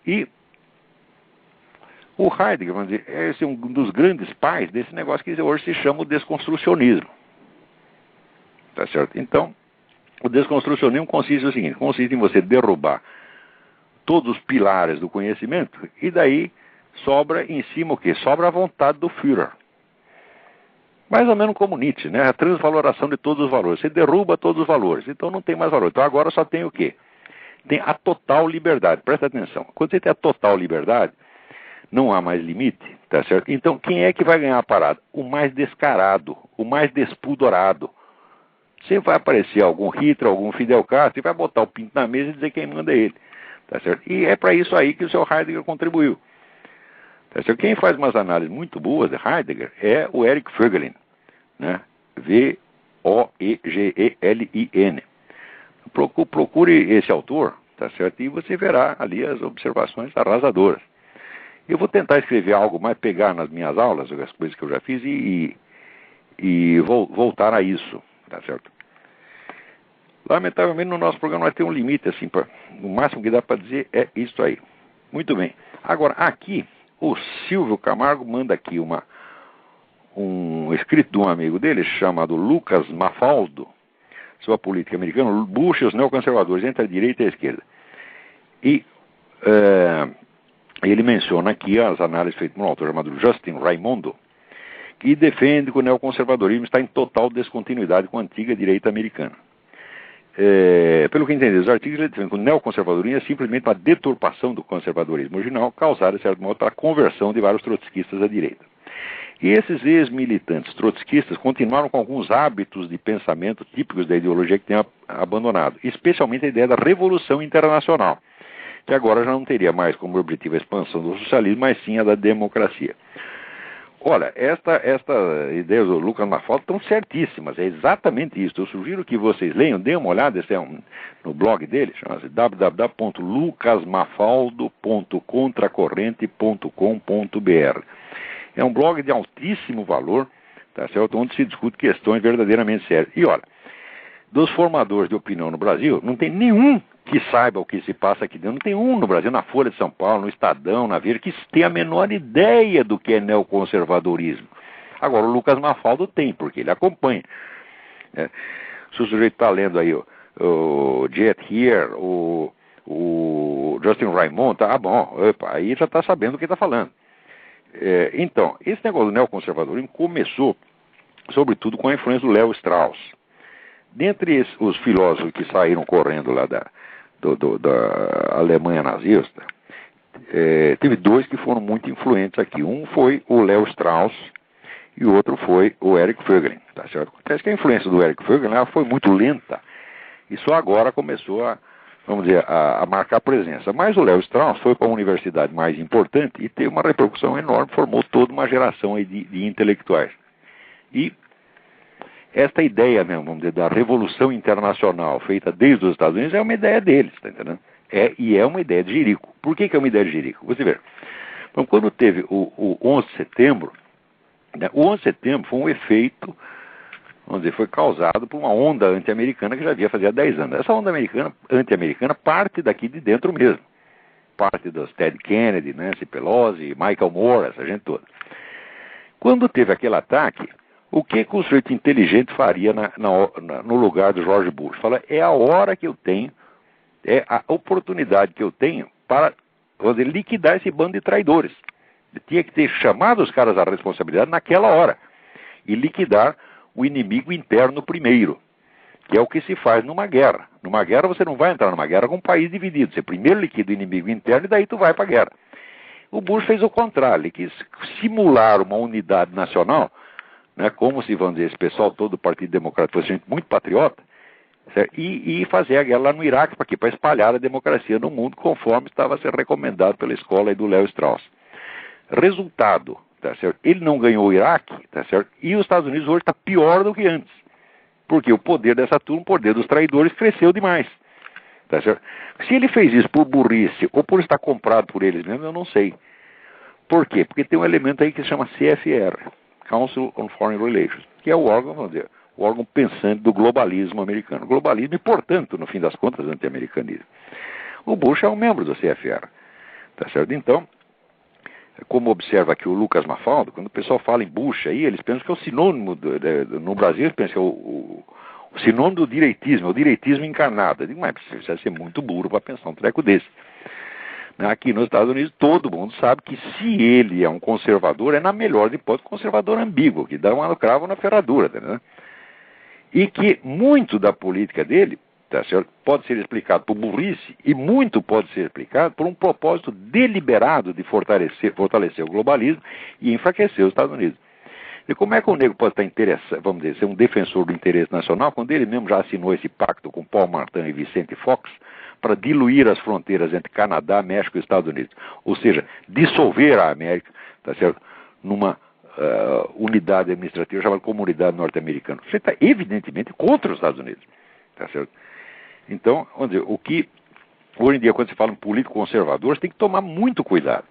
Speaker 2: E o Heidegger, vamos dizer, é um dos grandes pais desse negócio que hoje se chama o desconstrucionismo. Tá certo? Então, o desconstrucionismo consiste no seguinte, consiste em você derrubar todos os pilares do conhecimento e daí sobra em cima o quê? Sobra a vontade do Führer. Mais ou menos como Nietzsche, né? A transvaloração de todos os valores. Você derruba todos os valores, então não tem mais valor. Então agora só tem o quê? Tem a total liberdade. Presta atenção. Quando você tem a total liberdade, não há mais limite, tá certo? Então quem é que vai ganhar a parada? O mais descarado, o mais despudorado. Sempre vai aparecer algum Hitler, algum Fidel Castro, e vai botar o pinto na mesa e dizer quem manda é ele, tá certo? E é para isso aí que o seu Heidegger contribuiu. Tá certo? Quem faz umas análises muito boas de Heidegger é o Eric Voegelin, né? Voegelin. Procure esse autor, tá certo? E você verá ali as observações arrasadoras. Eu vou tentar escrever algo mais, pegar nas minhas aulas, as coisas que eu já fiz e voltar a isso, tá certo? Lamentavelmente no nosso programa nós temos um limite, assim, o máximo que dá para dizer é isso aí. Muito bem. Agora, aqui, o Silvio Camargo manda aqui um escrito de um amigo dele, chamado Lucas Mafaldo, sobre a política americana, Bush e os neoconservadores, entre a direita e a esquerda. E ele menciona aqui as análises feitas por um autor chamado Justin Raimondo, que defende que o neoconservadorismo está em total descontinuidade com a antiga direita americana. Pelo que entendi, os artigos ele defendem que o neoconservadorismo é simplesmente uma deturpação do conservadorismo original, causada, de certo modo, pela conversão de vários trotskistas à direita. E esses ex-militantes trotskistas continuaram com alguns hábitos de pensamento típicos da ideologia que tinham abandonado, especialmente a ideia da revolução internacional, que agora já não teria mais como objetivo a expansão do socialismo, mas sim a da democracia. Olha, esta ideia do Lucas Mafaldo estão certíssimas, é exatamente isso. Eu sugiro que vocês leiam, deem uma olhada, esse é no blog dele, chama-se www.lucasmafaldo.contracorrente.com.br. É um blog de altíssimo valor, tá certo? Onde se discute questões verdadeiramente sérias. E olha, dos formadores de opinião no Brasil, não tem nenhum que saiba o que se passa aqui dentro. Não tem um no Brasil, na Folha de São Paulo, no Estadão, na Veja, que tem a menor ideia do que é neoconservadorismo. Agora, o Lucas Mafaldo tem, porque ele acompanha. Se o sujeito está lendo aí o Jet Here, o Justin Raimondo, tá bom, aí já está sabendo o que está falando. Então, esse negócio do neoconservadorismo começou, sobretudo, com a influência do Léo Strauss. Dentre os filósofos que saíram correndo lá da Alemanha nazista, teve dois que foram muito influentes aqui. Um foi o Léo Strauss e o outro foi o Eric Voegelin. Tá certo? Acontece que a influência do Eric Voegelin foi muito lenta e só agora começou a marcar presença. Mas o Léo Strauss foi para a universidade mais importante e teve uma repercussão enorme, formou toda uma geração aí de intelectuais. E esta ideia mesmo, vamos dizer, da revolução internacional feita desde os Estados Unidos é uma ideia deles, tá entendendo? E é uma ideia de Jerico. Por que é uma ideia de Jerico? Você vê. Então, quando teve o 11 de setembro, né, o 11 de setembro foi um efeito, vamos dizer, foi causado por uma onda anti-americana que já havia fazia 10 anos. Essa onda anti-americana parte daqui de dentro mesmo. Parte dos Ted Kennedy, Nancy Pelosi, Michael Moore, essa gente toda. Quando teve aquele ataque, o que o sujeito inteligente faria no lugar do George Bush? Fala, é a hora que eu tenho, é a oportunidade que eu tenho para liquidar esse bando de traidores. Eu tinha que ter chamado os caras à responsabilidade naquela hora e liquidar o inimigo interno primeiro, que é o que se faz numa guerra. Numa guerra você não vai entrar numa guerra com um país dividido. Você primeiro liquida o inimigo interno e daí tu vai para a guerra. O Bush fez o contrário, ele quis simular uma unidade nacional, né, como se, vamos dizer, esse pessoal todo do Partido Democrata fosse gente muito patriota, e fazer a guerra lá no Iraque, para espalhar a democracia no mundo, conforme estava a ser recomendado pela escola aí do Léo Strauss. Resultado, tá certo? Ele não ganhou o Iraque, tá certo? E os Estados Unidos hoje está pior do que antes, porque o poder dessa turma, o poder dos traidores, cresceu demais. Tá certo? Se ele fez isso por burrice ou por estar comprado por eles mesmos, eu não sei. Por quê? Porque tem um elemento aí que se chama CFR, Council on Foreign Relations, que é o órgão, vamos dizer, o órgão pensante do globalismo americano. Globalismo e, portanto, no fim das contas, anti-americanismo. O Bush é um membro do CFR. Tá certo? Então, como observa aqui o Lucas Mafalda, quando o pessoal fala em Bush aí, eles pensam que é o sinônimo, no Brasil, eles pensam que é o sinônimo do direitismo, é o direitismo encarnado. Eu digo, mas precisa ser muito burro para pensar um treco desse. Aqui nos Estados Unidos, todo mundo sabe que se ele é um conservador, é na melhor hipótese conservador ambíguo, que dá um cravo na ferradura, né? E que muito da política dele, tá certo, pode ser explicado por burrice e muito pode ser explicado por um propósito deliberado de fortalecer o globalismo e enfraquecer os Estados Unidos. E como é que o negro pode estar interessado, vamos dizer, ser um defensor do interesse nacional, quando ele mesmo já assinou esse pacto com Paul Martin e Vicente Fox para diluir as fronteiras entre Canadá, México e Estados Unidos? Ou seja, dissolver a América, tá certo, numa unidade administrativa chamada Comunidade Norte-Americana. Você está evidentemente contra os Estados Unidos, tá certo? Então, vamos dizer, o que hoje em dia, quando se fala em político conservador, você tem que tomar muito cuidado.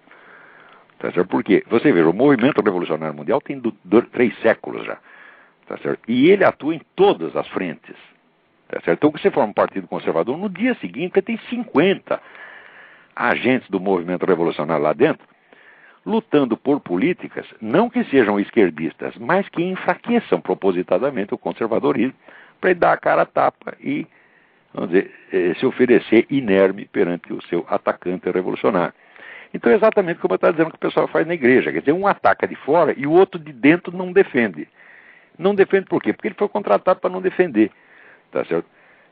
Speaker 2: Tá certo? Porque, você veja, o movimento revolucionário mundial tem 3 séculos já. Tá certo? E ele atua em todas as frentes. Tá certo? Então, se você for um partido conservador, no dia seguinte você tem 50 agentes do movimento revolucionário lá dentro, lutando por políticas, não que sejam esquerdistas, mas que enfraqueçam propositadamente o conservadorismo, para ele dar a cara a tapa e, vamos dizer, se oferecer inerme perante o seu atacante revolucionário. Então é exatamente como eu estava dizendo que o pessoal faz na igreja. Quer dizer, um ataca de fora e o outro de dentro não defende. Não defende por quê? Porque ele foi contratado para não defender. Tá certo?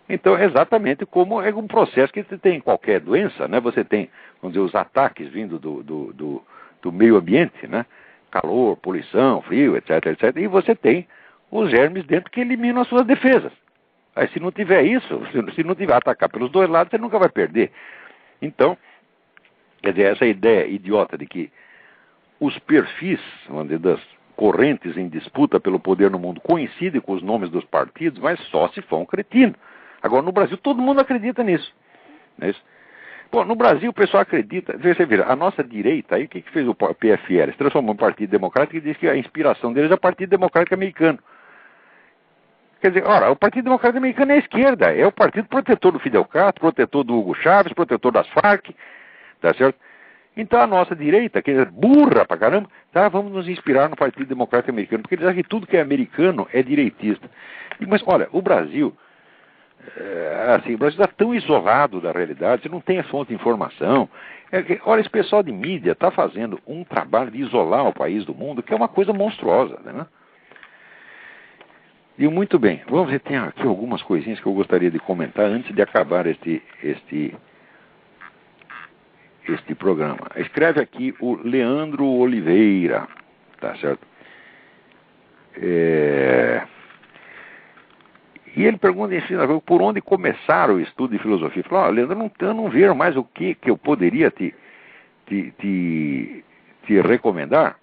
Speaker 2: Então é exatamente como é um processo que você tem em qualquer doença, né? Você tem, vamos dizer, os ataques vindo do meio ambiente, né? Calor, poluição, frio, etc, etc. E você tem os germes dentro que eliminam as suas defesas. Aí se não tiver isso, se não tiver atacar pelos dois lados, você nunca vai perder. Então, quer dizer, essa ideia idiota de que os perfis, vamos dizer, das correntes em disputa pelo poder no mundo coincidem com os nomes dos partidos, mas só se for um cretino. Agora, no Brasil, todo mundo acredita nisso. Não é isso? Bom, no Brasil, o pessoal acredita. Você vira, a nossa direita, aí o que fez o PFL? Se transformou em Partido Democrático e diz que a inspiração deles é o Partido Democrático Americano. Quer dizer, ora, o Partido Democrático Americano é a esquerda, é o partido protetor do Fidel Castro, protetor do Hugo Chávez, protetor das Farc, tá certo? Então a nossa direita, que é burra pra caramba, tá, vamos nos inspirar no Partido Democrático Americano, porque eles acham que tudo que é americano é direitista. Mas olha, o Brasil, o Brasil está tão isolado da realidade, você não tem a fonte de informação. Olha, esse pessoal de mídia está fazendo um trabalho de isolar o país do mundo, que é uma coisa monstruosa, né? E muito bem, vamos ver, tem aqui algumas coisinhas que eu gostaria de comentar antes de acabar este programa. Escreve aqui o Leandro Oliveira, tá certo? E ele pergunta em por onde começar o estudo de filosofia. Ele falou, Leandro, eu não vejo mais o que eu poderia te recomendar,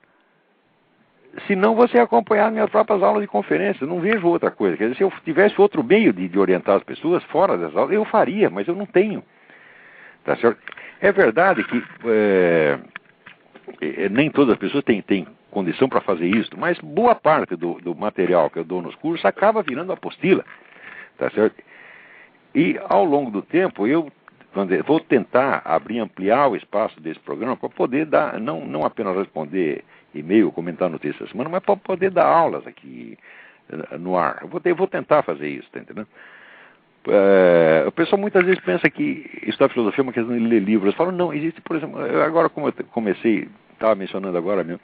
Speaker 2: se não você acompanhar minhas próprias aulas de conferência. Não vejo outra coisa. Quer dizer, se eu tivesse outro meio de orientar as pessoas fora das aulas, eu faria, mas eu não tenho. Tá certo? É verdade que nem todas as pessoas têm condição para fazer isso, mas boa parte do material que eu dou nos cursos acaba virando apostila. Tá certo? E ao longo do tempo eu vou tentar ampliar o espaço desse programa para poder dar, não apenas responder e-mail, comentar notícias da semana, mas para poder dar aulas aqui no ar. Eu vou tentar fazer isso, tá entendendo? O pessoal muitas vezes pensa que estudar filosofia é uma questão de ler livros. Eu falo, não, existe, por exemplo, agora como eu comecei, estava mencionando agora mesmo,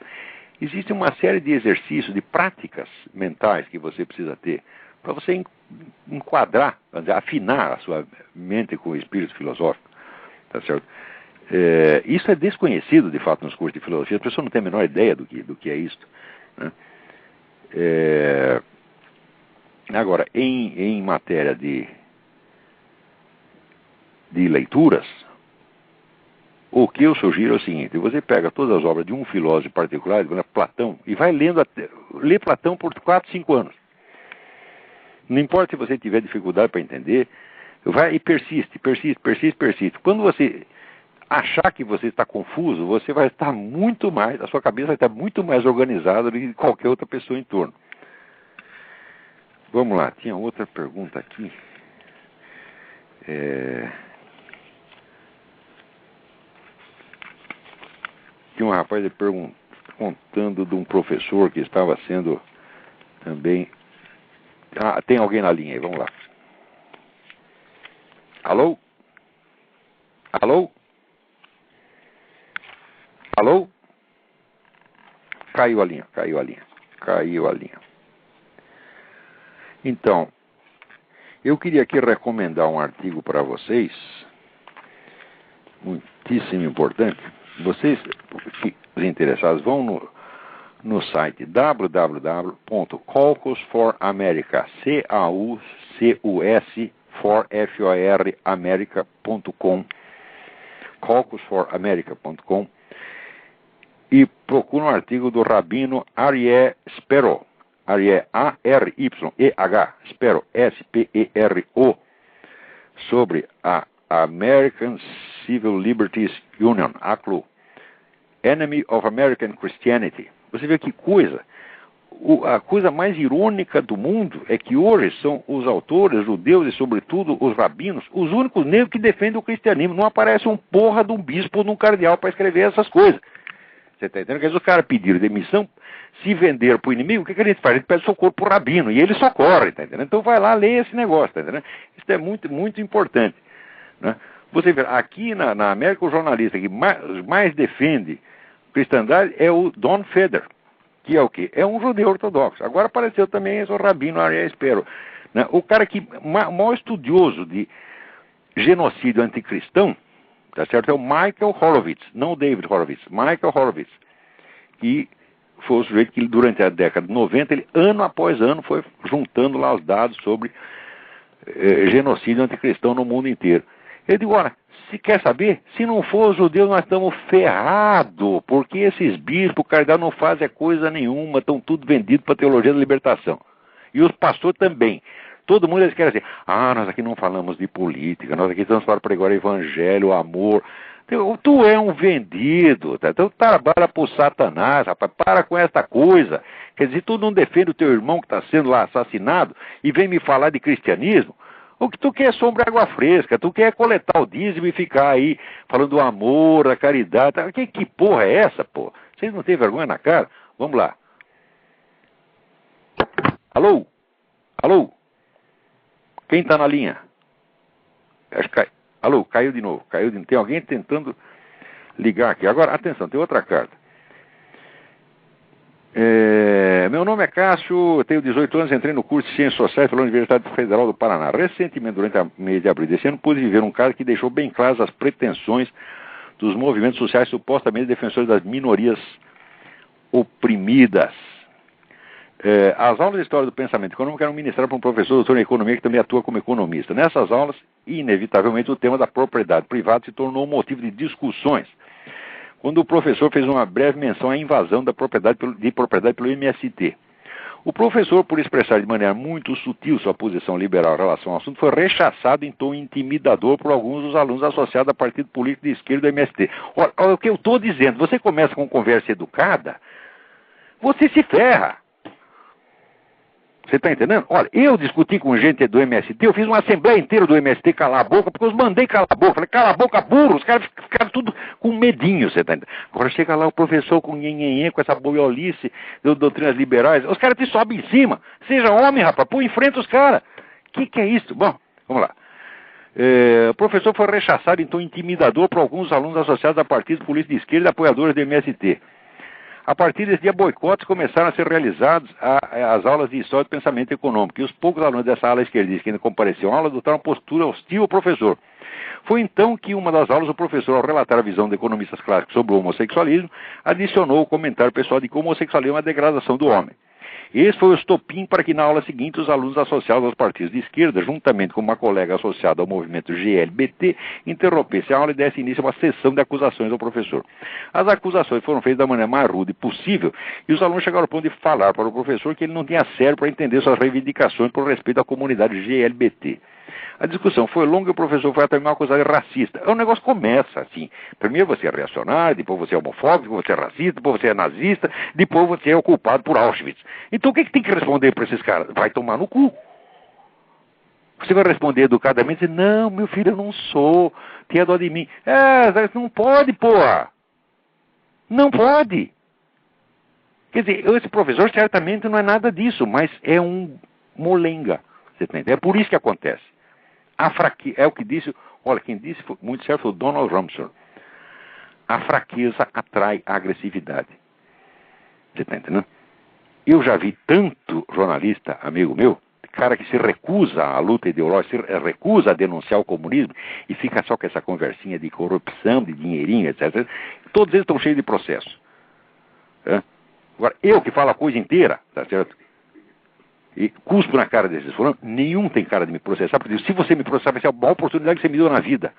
Speaker 2: existe uma série de exercícios, de práticas mentais que você precisa ter para você enquadrar, afinar a sua mente com o espírito filosófico, tá certo? Isso é desconhecido, de fato, nos cursos de filosofia. As pessoas não têm a menor ideia do que é isto, né? Agora, em matéria de leituras, o que eu sugiro é o seguinte: você pega todas as obras de um filósofo particular, Platão, e vai lê Platão por 4, 5 anos. Não importa se você tiver dificuldade para entender, Vai e persiste. Quando você achar que você está confuso, você vai estar muito mais, a sua cabeça vai estar muito mais organizada do que qualquer outra pessoa em torno. Vamos lá, tinha outra pergunta aqui. Tinha um rapaz contando de um professor que estava sendo também... Ah, tem alguém na linha aí, vamos lá. Alô? Alô? Alô? Caiu a linha. Então, eu queria aqui recomendar um artigo para vocês, muitíssimo importante. Vocês, os interessados, vão no site www.caucus4America, CAUCUS4America.com, caucus4America.com, e procura um artigo do Rabino Aryeh Spero, Aryeh A-R-Y-E-H, Spero, S-P-E-R-O, sobre a American Civil Liberties Union, ACLU, Enemy of American Christianity. Você vê que coisa. A coisa mais irônica do mundo é que hoje são os autores judeus e, sobretudo, os rabinos, os únicos negros que defendem o cristianismo. Não aparece um porra de um bispo ou de um cardeal para escrever essas coisas. Você está entendendo? Quer dizer, os caras pediram demissão, se venderam para o inimigo, o que a gente faz? A gente pede socorro para o rabino, e ele socorre, está entendendo? Então vai lá ler esse negócio, está entendendo? Isso é muito, muito importante, né? Você vê, aqui na América, o jornalista que mais defende cristandade é o Don Feder, que é o quê? É um judeu ortodoxo. Agora apareceu também esse rabino Aryeh Spero, né? O cara que maior estudioso de genocídio anticristão, tá certo? É o Michael Horowitz, não o David Horowitz, Michael Horowitz, que foi o sujeito que durante a década de 90, ele ano após ano foi juntando lá os dados sobre genocídio anticristão no mundo inteiro. Ele disse, olha, se quer saber, se não for os judeus nós estamos ferrados, porque esses bispos, cardeal não fazem coisa nenhuma, estão tudo vendidos para a teologia da libertação. E os pastores também. Todo mundo eles querem dizer, nós aqui não falamos de política, nós aqui estamos para pregar o evangelho, o amor. Tu é um vendido, tá? Então trabalha para o Satanás, rapaz, para com essa coisa. Quer dizer, tu não defende o teu irmão que está sendo lá assassinado e vem me falar de cristianismo? O que tu quer é sombra e água fresca, tu quer coletar o dízimo e ficar aí falando do amor, da caridade. Tá? Que porra é essa, pô? Vocês não têm vergonha na cara? Vamos lá. Alô? Alô? Quem está na linha? Alô, caiu de novo. Tem alguém tentando ligar aqui. Agora, atenção, tem outra carta. Meu nome é Cássio, tenho 18 anos, entrei no curso de Ciências Sociais pela Universidade Federal do Paraná. Recentemente, durante o mês de abril desse ano, pude viver um caso que deixou bem claras as pretensões dos movimentos sociais supostamente defensores das minorias oprimidas. As aulas de História do Pensamento Econômico eram ministradas por um professor doutor em Economia que também atua como economista. Nessas aulas, inevitavelmente, o tema da propriedade privada se tornou um motivo de discussões, quando o professor fez uma breve menção à invasão da propriedade pelo MST. O professor, por expressar de maneira muito sutil sua posição liberal em relação ao assunto, foi rechaçado em tom intimidador por alguns dos alunos associados ao partido político de esquerda do MST. Olha o que eu estou dizendo, você começa com conversa educada, você se ferra. Você está entendendo? Olha, eu discuti com gente do MST, eu fiz uma assembleia inteira do MST calar a boca, porque eu os mandei calar a boca. Falei, cala a boca, burro. Os caras ficaram tudo com medinho, você está entendendo? Agora chega lá o professor com nhenhenhen, com essa boiolice de doutrinas liberais, os caras te sobem em cima. Seja homem, rapaz, põe em frente os caras. Que é isso? Bom, vamos lá. O professor foi rechaçado em tom intimidador por alguns alunos associados a partidos políticos de esquerda e apoiadores do MST. A partir desse dia, boicotes começaram a ser realizados às aulas de História do Pensamento Econômico, e os poucos alunos dessa ala esquerdista que ainda compareciam à aula adotaram uma postura hostil ao professor. Foi então que, em uma das aulas, o professor, ao relatar a visão de economistas clássicos sobre o homossexualismo, adicionou o comentário pessoal de que o homossexualismo é uma degradação do homem. Esse foi o estopim para que na aula seguinte os alunos associados aos partidos de esquerda, juntamente com uma colega associada ao movimento GLBT, interrompessem a aula e dessem início a uma sessão de acusações ao professor. As acusações foram feitas da maneira mais rude possível e os alunos chegaram ao ponto de falar para o professor que ele não tinha cérebro para entender suas reivindicações por respeito à comunidade GLBT. A discussão foi longa e o professor foi até uma acusado de racista. O negócio começa assim. Primeiro você é reacionário, depois você é homofóbico, você é racista, depois você é nazista, depois você é o culpado por Auschwitz. Então o que tem que responder para esses caras? Vai tomar no cu. Você vai responder educadamente, não, meu filho, eu não sou, tenha dó de mim. Não pode, porra. Não pode. Quer dizer, esse professor certamente não é nada disso, mas é um molenga. Você tá entendendo? É por isso que acontece. É o que disse, olha, quem disse muito certo foi o Donald Rumsfeld. A fraqueza atrai a agressividade. Você está entendendo? Eu já vi tanto jornalista, amigo meu, cara que se recusa à luta ideológica, se recusa a denunciar o comunismo e fica só com essa conversinha de corrupção, de dinheirinho, etc. Todos eles estão cheios de processo. Agora, eu que falo a coisa inteira, tá certo? E cuspo na cara desses fulanos, nenhum tem cara de me processar, porque se você me processar, vai ser a maior oportunidade que você me deu na vida.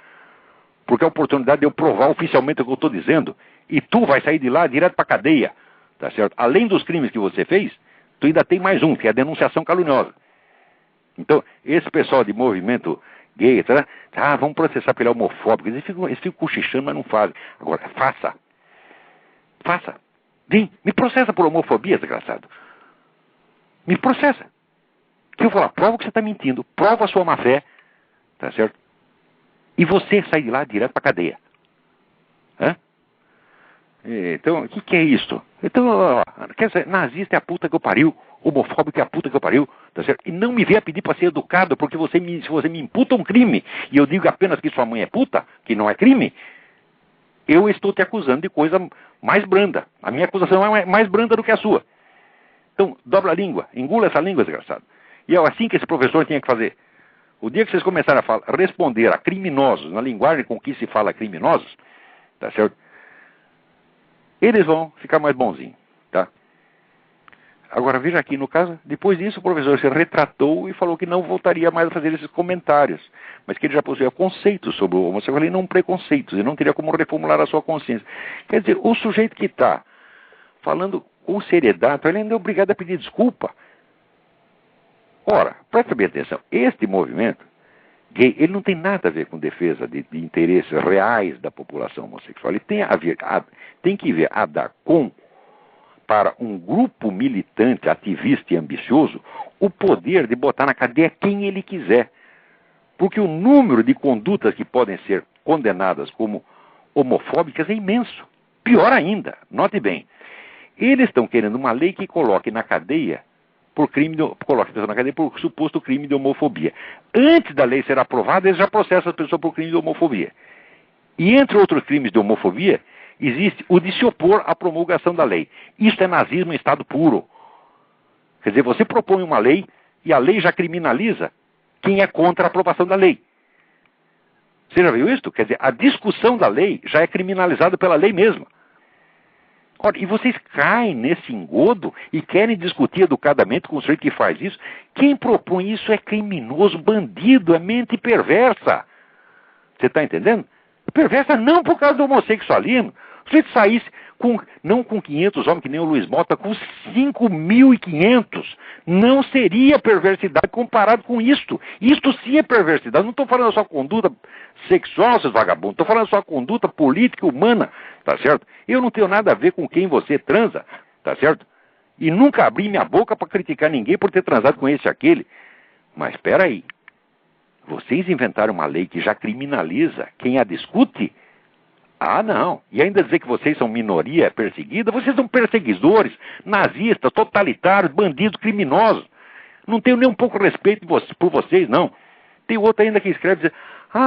Speaker 2: Porque é a oportunidade de eu provar oficialmente o que eu estou dizendo, e tu vai sair de lá direto para a cadeia, tá certo? Além dos crimes que você fez, tu ainda tem mais um, que é a denunciação caluniosa. Então, esse pessoal de movimento gay, etc., vamos processar porque ele é homofóbico, eles ficam cochichando, mas não fazem. Agora, faça. Vem, me processa por homofobia, desgraçado. Me processa. Que eu vou lá, prova que você está mentindo, prova a sua má fé, tá certo? E você sai de lá direto para a cadeia. Então, o que é isso? Então, quer dizer, nazista é a puta que eu pariu, homofóbico é a puta que eu pariu, tá certo? E não me venha pedir para ser educado, porque se você me imputa um crime, e eu digo apenas que sua mãe é puta, que não é crime, eu estou te acusando de coisa mais branda. A minha acusação é mais branda do que a sua. Então, dobra a língua, engula essa língua, desgraçado. E é assim que esse professor tinha que fazer. O dia que vocês começarem a responder a criminosos, na linguagem com que se fala criminosos, tá certo? Eles vão ficar mais bonzinhos, tá? Agora, veja aqui, no caso, depois disso o professor se retratou e falou que não voltaria mais a fazer esses comentários, mas que ele já possuía conceitos sobre o homossexualismo e não preconceitos, e não teria como reformular a sua consciência. Quer dizer, o sujeito que está falando com seriedade, ele ainda é obrigado a pedir desculpa. Ora, preste bem atenção, este movimento gay, ele não tem nada a ver com defesa de interesses reais da população homossexual. Ele tem que ver a dar para um grupo militante, ativista e ambicioso, o poder de botar na cadeia quem ele quiser. Porque o número de condutas que podem ser condenadas como homofóbicas é imenso. Pior ainda, note bem, eles estão querendo uma lei que coloque na cadeia coloque a pessoa na cadeia por suposto crime de homofobia. Antes da lei ser aprovada, eles já processam a pessoa por crime de homofobia. E entre outros crimes de homofobia, existe o de se opor à promulgação da lei. Isso é nazismo em estado puro. Quer dizer, você propõe uma lei e a lei já criminaliza quem é contra a aprovação da lei. Você já viu isso? Quer dizer, a discussão da lei já é criminalizada pela lei mesma. Ora, e vocês caem nesse engodo e querem discutir educadamente com o sujeito que faz isso. Quem propõe isso é criminoso, bandido, é mente perversa. Você está entendendo? Perversa não por causa do homossexualismo. Se ele saísse não com 500 homens, que nem o Luiz Mota, com 5.500, não seria perversidade comparado com isto. Isto sim é perversidade. Não estou falando da sua conduta sexual, seus vagabundos. Estou falando da sua conduta política humana, tá certo? Eu não tenho nada a ver com quem você transa, tá certo? E nunca abri minha boca para criticar ninguém por ter transado com esse e aquele. Mas espera aí. Vocês inventaram uma lei que já criminaliza quem a discute? Ah, não. E ainda dizer que vocês são minoria perseguida? Vocês são perseguidores, nazistas, totalitários, bandidos, criminosos. Não tenho nem um pouco respeito por vocês, não. Tem outro ainda que escreve dizer,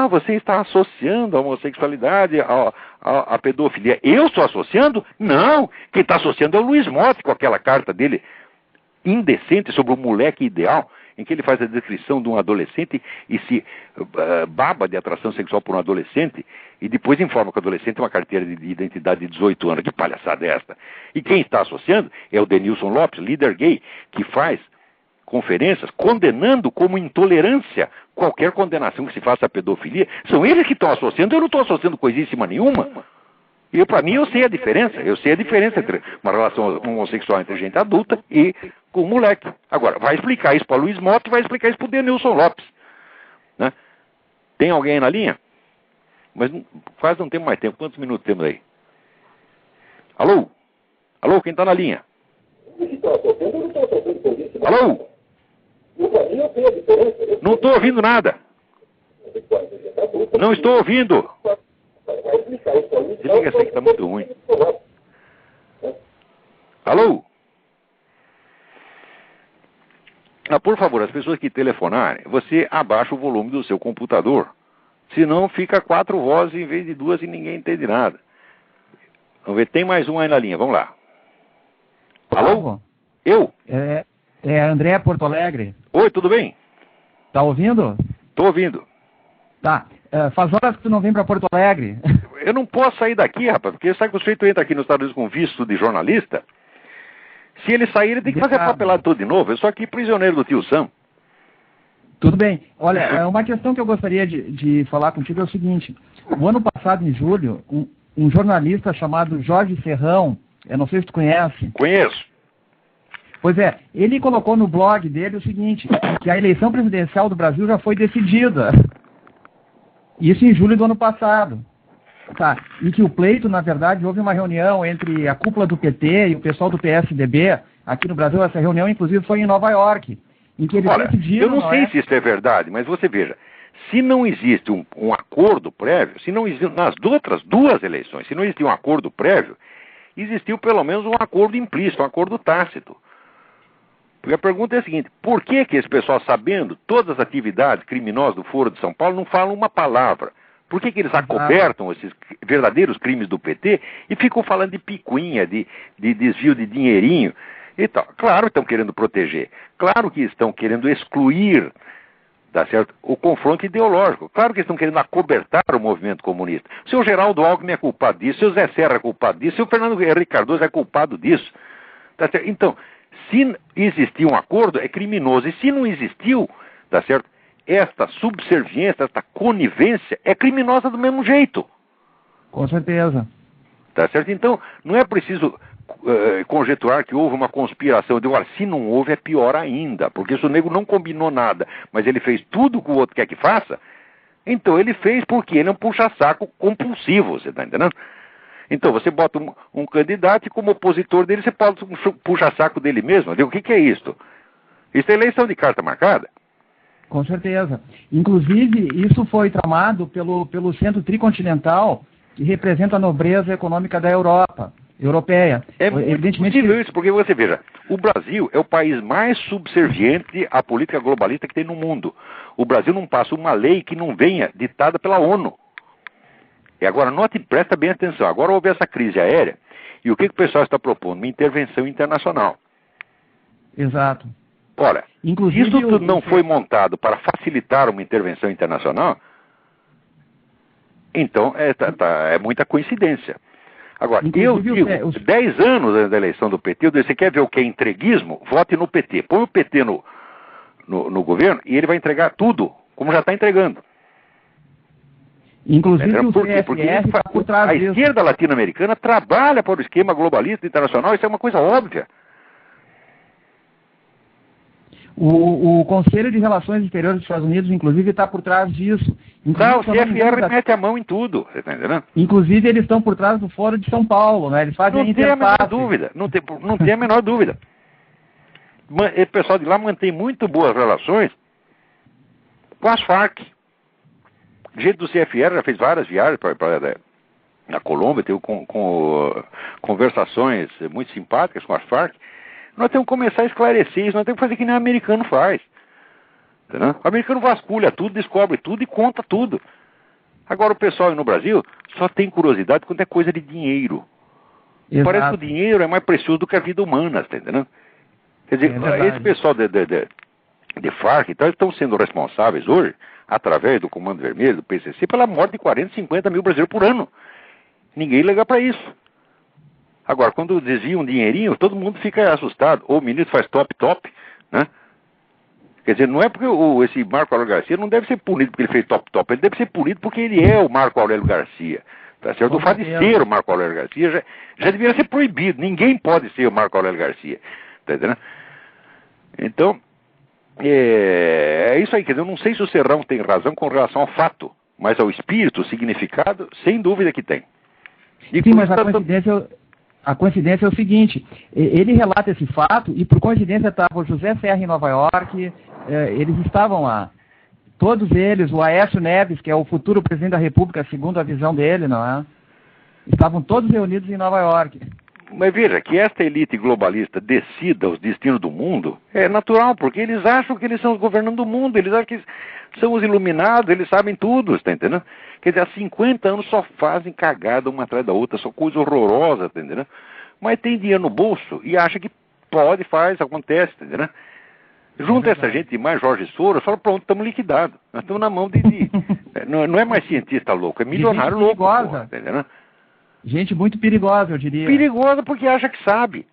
Speaker 2: você está associando a homossexualidade à pedofilia. Eu estou associando? Não. Quem está associando é o Luiz Mota com aquela carta dele indecente sobre o moleque ideal. em que ele faz a descrição de um adolescente e se baba de atração sexual por um adolescente e depois informa que o adolescente tem uma carteira de identidade de 18 anos. Que palhaçada é esta? E quem está associando é o Denilson Lopes, líder gay, que faz conferências condenando como intolerância qualquer condenação que se faça à pedofilia. São eles que estão associando, eu não estou associando coisíssima nenhuma. E para mim eu sei a diferença. Eu sei a diferença entre uma relação homossexual entre gente adulta e com um moleque. Agora, vai explicar isso para Luiz Mota e vai explicar isso para o Denilson Lopes. Né? Tem alguém aí na linha? Mas quase não temos mais tempo. Quantos minutos temos aí? Alô? Alô, quem está na linha? Alô? Não estou ouvindo nada. Não estou ouvindo. Desliga essa que está muito ruim. Alô? Por favor, as pessoas que telefonarem, você abaixa o volume do seu computador. Senão fica 4 vozes em vez de 2 e ninguém entende nada. Vamos ver, tem mais um aí na linha, vamos lá. Alô? Eu?
Speaker 4: É André, Porto Alegre.
Speaker 2: Oi, tudo bem?
Speaker 4: Tá ouvindo?
Speaker 2: Tô ouvindo.
Speaker 4: Tá. Faz horas que tu não vem para Porto Alegre.
Speaker 2: Eu não posso sair daqui, rapaz, porque sabe que o sujeito entra aqui nos Estados Unidos com visto de jornalista. Se ele sair, ele tem que fazer papelado tudo de novo. Eu sou aqui prisioneiro do tio Sam.
Speaker 4: Tudo bem. Olha, uma questão que eu gostaria de falar contigo é o seguinte. O ano passado, em julho, um jornalista chamado Jorge Serrão, eu não sei se tu conhece.
Speaker 2: Conheço.
Speaker 4: Pois é, ele colocou no blog dele o seguinte, que a eleição presidencial do Brasil já foi decidida. Isso em julho do ano passado. Tá. E que o pleito, na verdade, houve uma reunião entre a cúpula do PT e o pessoal do PSDB aqui no Brasil. Essa reunião, inclusive, foi em Nova York. Em que eles decidiram...
Speaker 2: Eu não sei se isso é verdade, mas você veja, se não existe um acordo prévio, se não existe, nas outras 2 eleições, se não existe um acordo prévio, existiu pelo menos um acordo implícito, um acordo tácito. Porque a pergunta é a seguinte, por que esse pessoal, sabendo todas as atividades criminosas do Foro de São Paulo, não falam uma palavra? Por que eles acobertam esses verdadeiros crimes do PT e ficam falando de picuinha, de desvio de dinheirinho e tal? Claro que estão querendo proteger, claro que estão querendo excluir, tá certo, o confronto ideológico, claro que estão querendo acobertar o movimento comunista. O seu Geraldo Alckmin é culpado disso, o seu Zé Serra é culpado disso, o seu Fernando Henrique Cardoso é culpado disso. Tá certo? Então, se existiu um acordo, é criminoso. E se não existiu, tá certo? Esta subserviência, esta conivência é criminosa do mesmo jeito.
Speaker 4: Com certeza.
Speaker 2: Tá certo? Então, não é preciso conjecturar que houve uma conspiração. Agora, se não houve, é pior ainda. Porque se o nego não combinou nada, mas ele fez tudo o que o outro quer que faça, então ele fez porque ele é um puxa-saco compulsivo, você está entendendo? Então, você bota um candidato e como opositor dele, você pode puxar saco dele mesmo. O que é isto? Isso é eleição de carta marcada.
Speaker 4: Com certeza. Inclusive, isso foi tramado pelo Centro Tricontinental, que representa a nobreza econômica da europeia.
Speaker 2: É evidentemente possível isso, porque você veja, o Brasil é o país mais subserviente à política globalista que tem no mundo. O Brasil não passa uma lei que não venha ditada pela ONU. E agora, note e presta bem atenção. Agora houve essa crise aérea. E o que o pessoal está propondo? Uma intervenção internacional.
Speaker 4: Exato.
Speaker 2: Ora, inclusive, isso tudo não foi montado para facilitar uma intervenção internacional, então é muita coincidência. Agora, eu digo, 10 anos da eleição do PT, eu digo, você quer ver o que é entreguismo? Vote no PT. Põe o PT no governo e ele vai entregar tudo, como já está entregando.
Speaker 4: Inclusive o CFR está por trás disso.
Speaker 2: A esquerda latino-americana trabalha para o esquema globalista internacional, isso é uma coisa óbvia.
Speaker 4: O Conselho de Relações Exteriores dos Estados Unidos, inclusive, está por trás disso.
Speaker 2: Não, o CFR mete a mão em tudo, você está entendendo?
Speaker 4: Inclusive, eles estão por trás do Foro de São Paulo, né? Eles fazem
Speaker 2: a menor dúvida, não tem a menor dúvida. O pessoal de lá mantém muito boas relações com as Farc. O jeito do CFR já fez várias viagens para a Colômbia, teve conversações muito simpáticas com as Farc. Nós temos que começar a esclarecer isso, nós temos que fazer que nem o americano faz. Entendeu? O americano vasculha tudo, descobre tudo e conta tudo. Agora o pessoal no Brasil só tem curiosidade quando é coisa de dinheiro. Exato. Parece que o dinheiro é mais precioso do que a vida humana, tá entendendo? Quer dizer, esse pessoal de Farc, então eles estão sendo responsáveis hoje, através do Comando Vermelho, do PCC, pela morte de 40, 50 mil brasileiros por ano. Ninguém liga para isso. Agora, quando desviam um dinheirinho, todo mundo fica assustado. Ou o ministro faz top, né? Quer dizer, não é porque esse Marco Aurélio Garcia não deve ser punido porque ele fez top, ele deve ser punido porque ele é o Marco Aurélio Garcia. Tá certo? O fato de ser o Marco Aurélio Garcia já deveria ser proibido. Ninguém pode ser o Marco Aurélio Garcia. Tá entendendo? Então, é isso aí. Quer dizer, eu não sei se o Serrão tem razão com relação ao fato, mas ao espírito, o significado, sem dúvida que tem.
Speaker 4: E sim, mas a coincidência é o seguinte, ele relata esse fato e por coincidência estava o José Serra em Nova York, eles estavam lá. Todos eles, o Aécio Neves, que é o futuro presidente da República, segundo a visão dele, não é? Estavam todos reunidos em Nova York.
Speaker 2: Mas veja, que esta elite globalista decida os destinos do mundo é natural, porque eles acham que eles são os governantes do mundo, eles acham que são os iluminados, eles sabem tudo, está entendendo? Quer dizer, há 50 anos só fazem cagada uma atrás da outra, só coisa horrorosa, está entendendo? Mas tem dinheiro no bolso e acha que pode, faz, acontece, está entendendo? Junta essa gente de mais Jorge Soros, fala, pronto, estamos liquidados. Nós estamos na mão de não é mais cientista louco, é milionário louco, porra, tá entendendo?
Speaker 4: Gente muito perigosa, eu diria.
Speaker 2: Perigosa porque acha que sabe.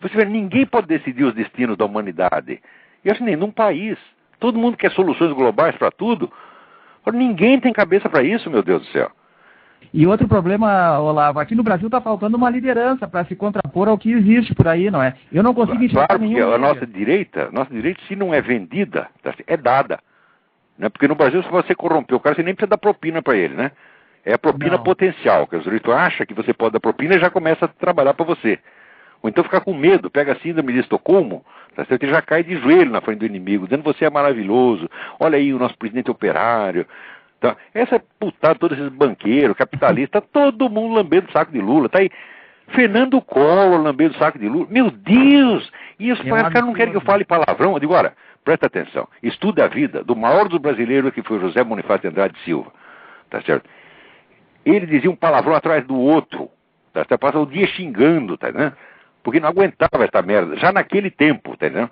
Speaker 2: Você vê, ninguém pode decidir os destinos da humanidade. E assim, nem num país. Todo mundo quer soluções globais para tudo. Ninguém tem cabeça para isso, meu Deus do céu.
Speaker 4: E outro problema, Olavo, aqui no Brasil está faltando uma liderança para se contrapor ao que existe por aí, não é? Eu não consigo enxergar
Speaker 2: claro,
Speaker 4: nenhum.
Speaker 2: Claro, porque a nossa direita, se não é vendida, é dada. Né? Porque no Brasil, se você corromper o cara, você nem precisa dar propina para ele, né? É a propina potencial, que o sujeito acha que você pode dar propina e já começa a trabalhar para você. Ou então fica com medo, pega a síndrome de Estocolmo, tá certo? E já cai de joelho na frente do inimigo, dizendo que você é maravilhoso, olha aí o nosso presidente operário. Tá? Essa putada, todos esses banqueiros, capitalistas, todo mundo lambendo o saco de Lula. Tá aí Fernando Collor lambendo o saco de Lula. Meu Deus! E os caras não querem que eu fale palavrão. Eu digo, olha, presta atenção, estude a vida do maior dos brasileiros, que foi José Bonifácio de Andrade Silva. Tá certo? Ele dizia um palavrão atrás do outro. Tá certo? Passa o dia xingando, tá entendendo? Porque não aguentava essa merda, já naquele tempo, tá entendendo?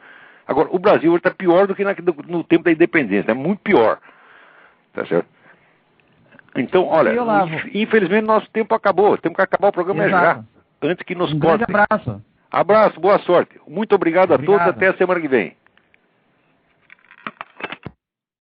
Speaker 2: Agora, o Brasil está pior do que no tempo da independência, é muito pior. Tá certo? Então, olha, infelizmente nosso tempo acabou. Temos que acabar o programa já. Antes que nos cortem.
Speaker 4: Grande abraço.
Speaker 2: Abraço, boa sorte. Muito obrigado a todos, até a semana que vem.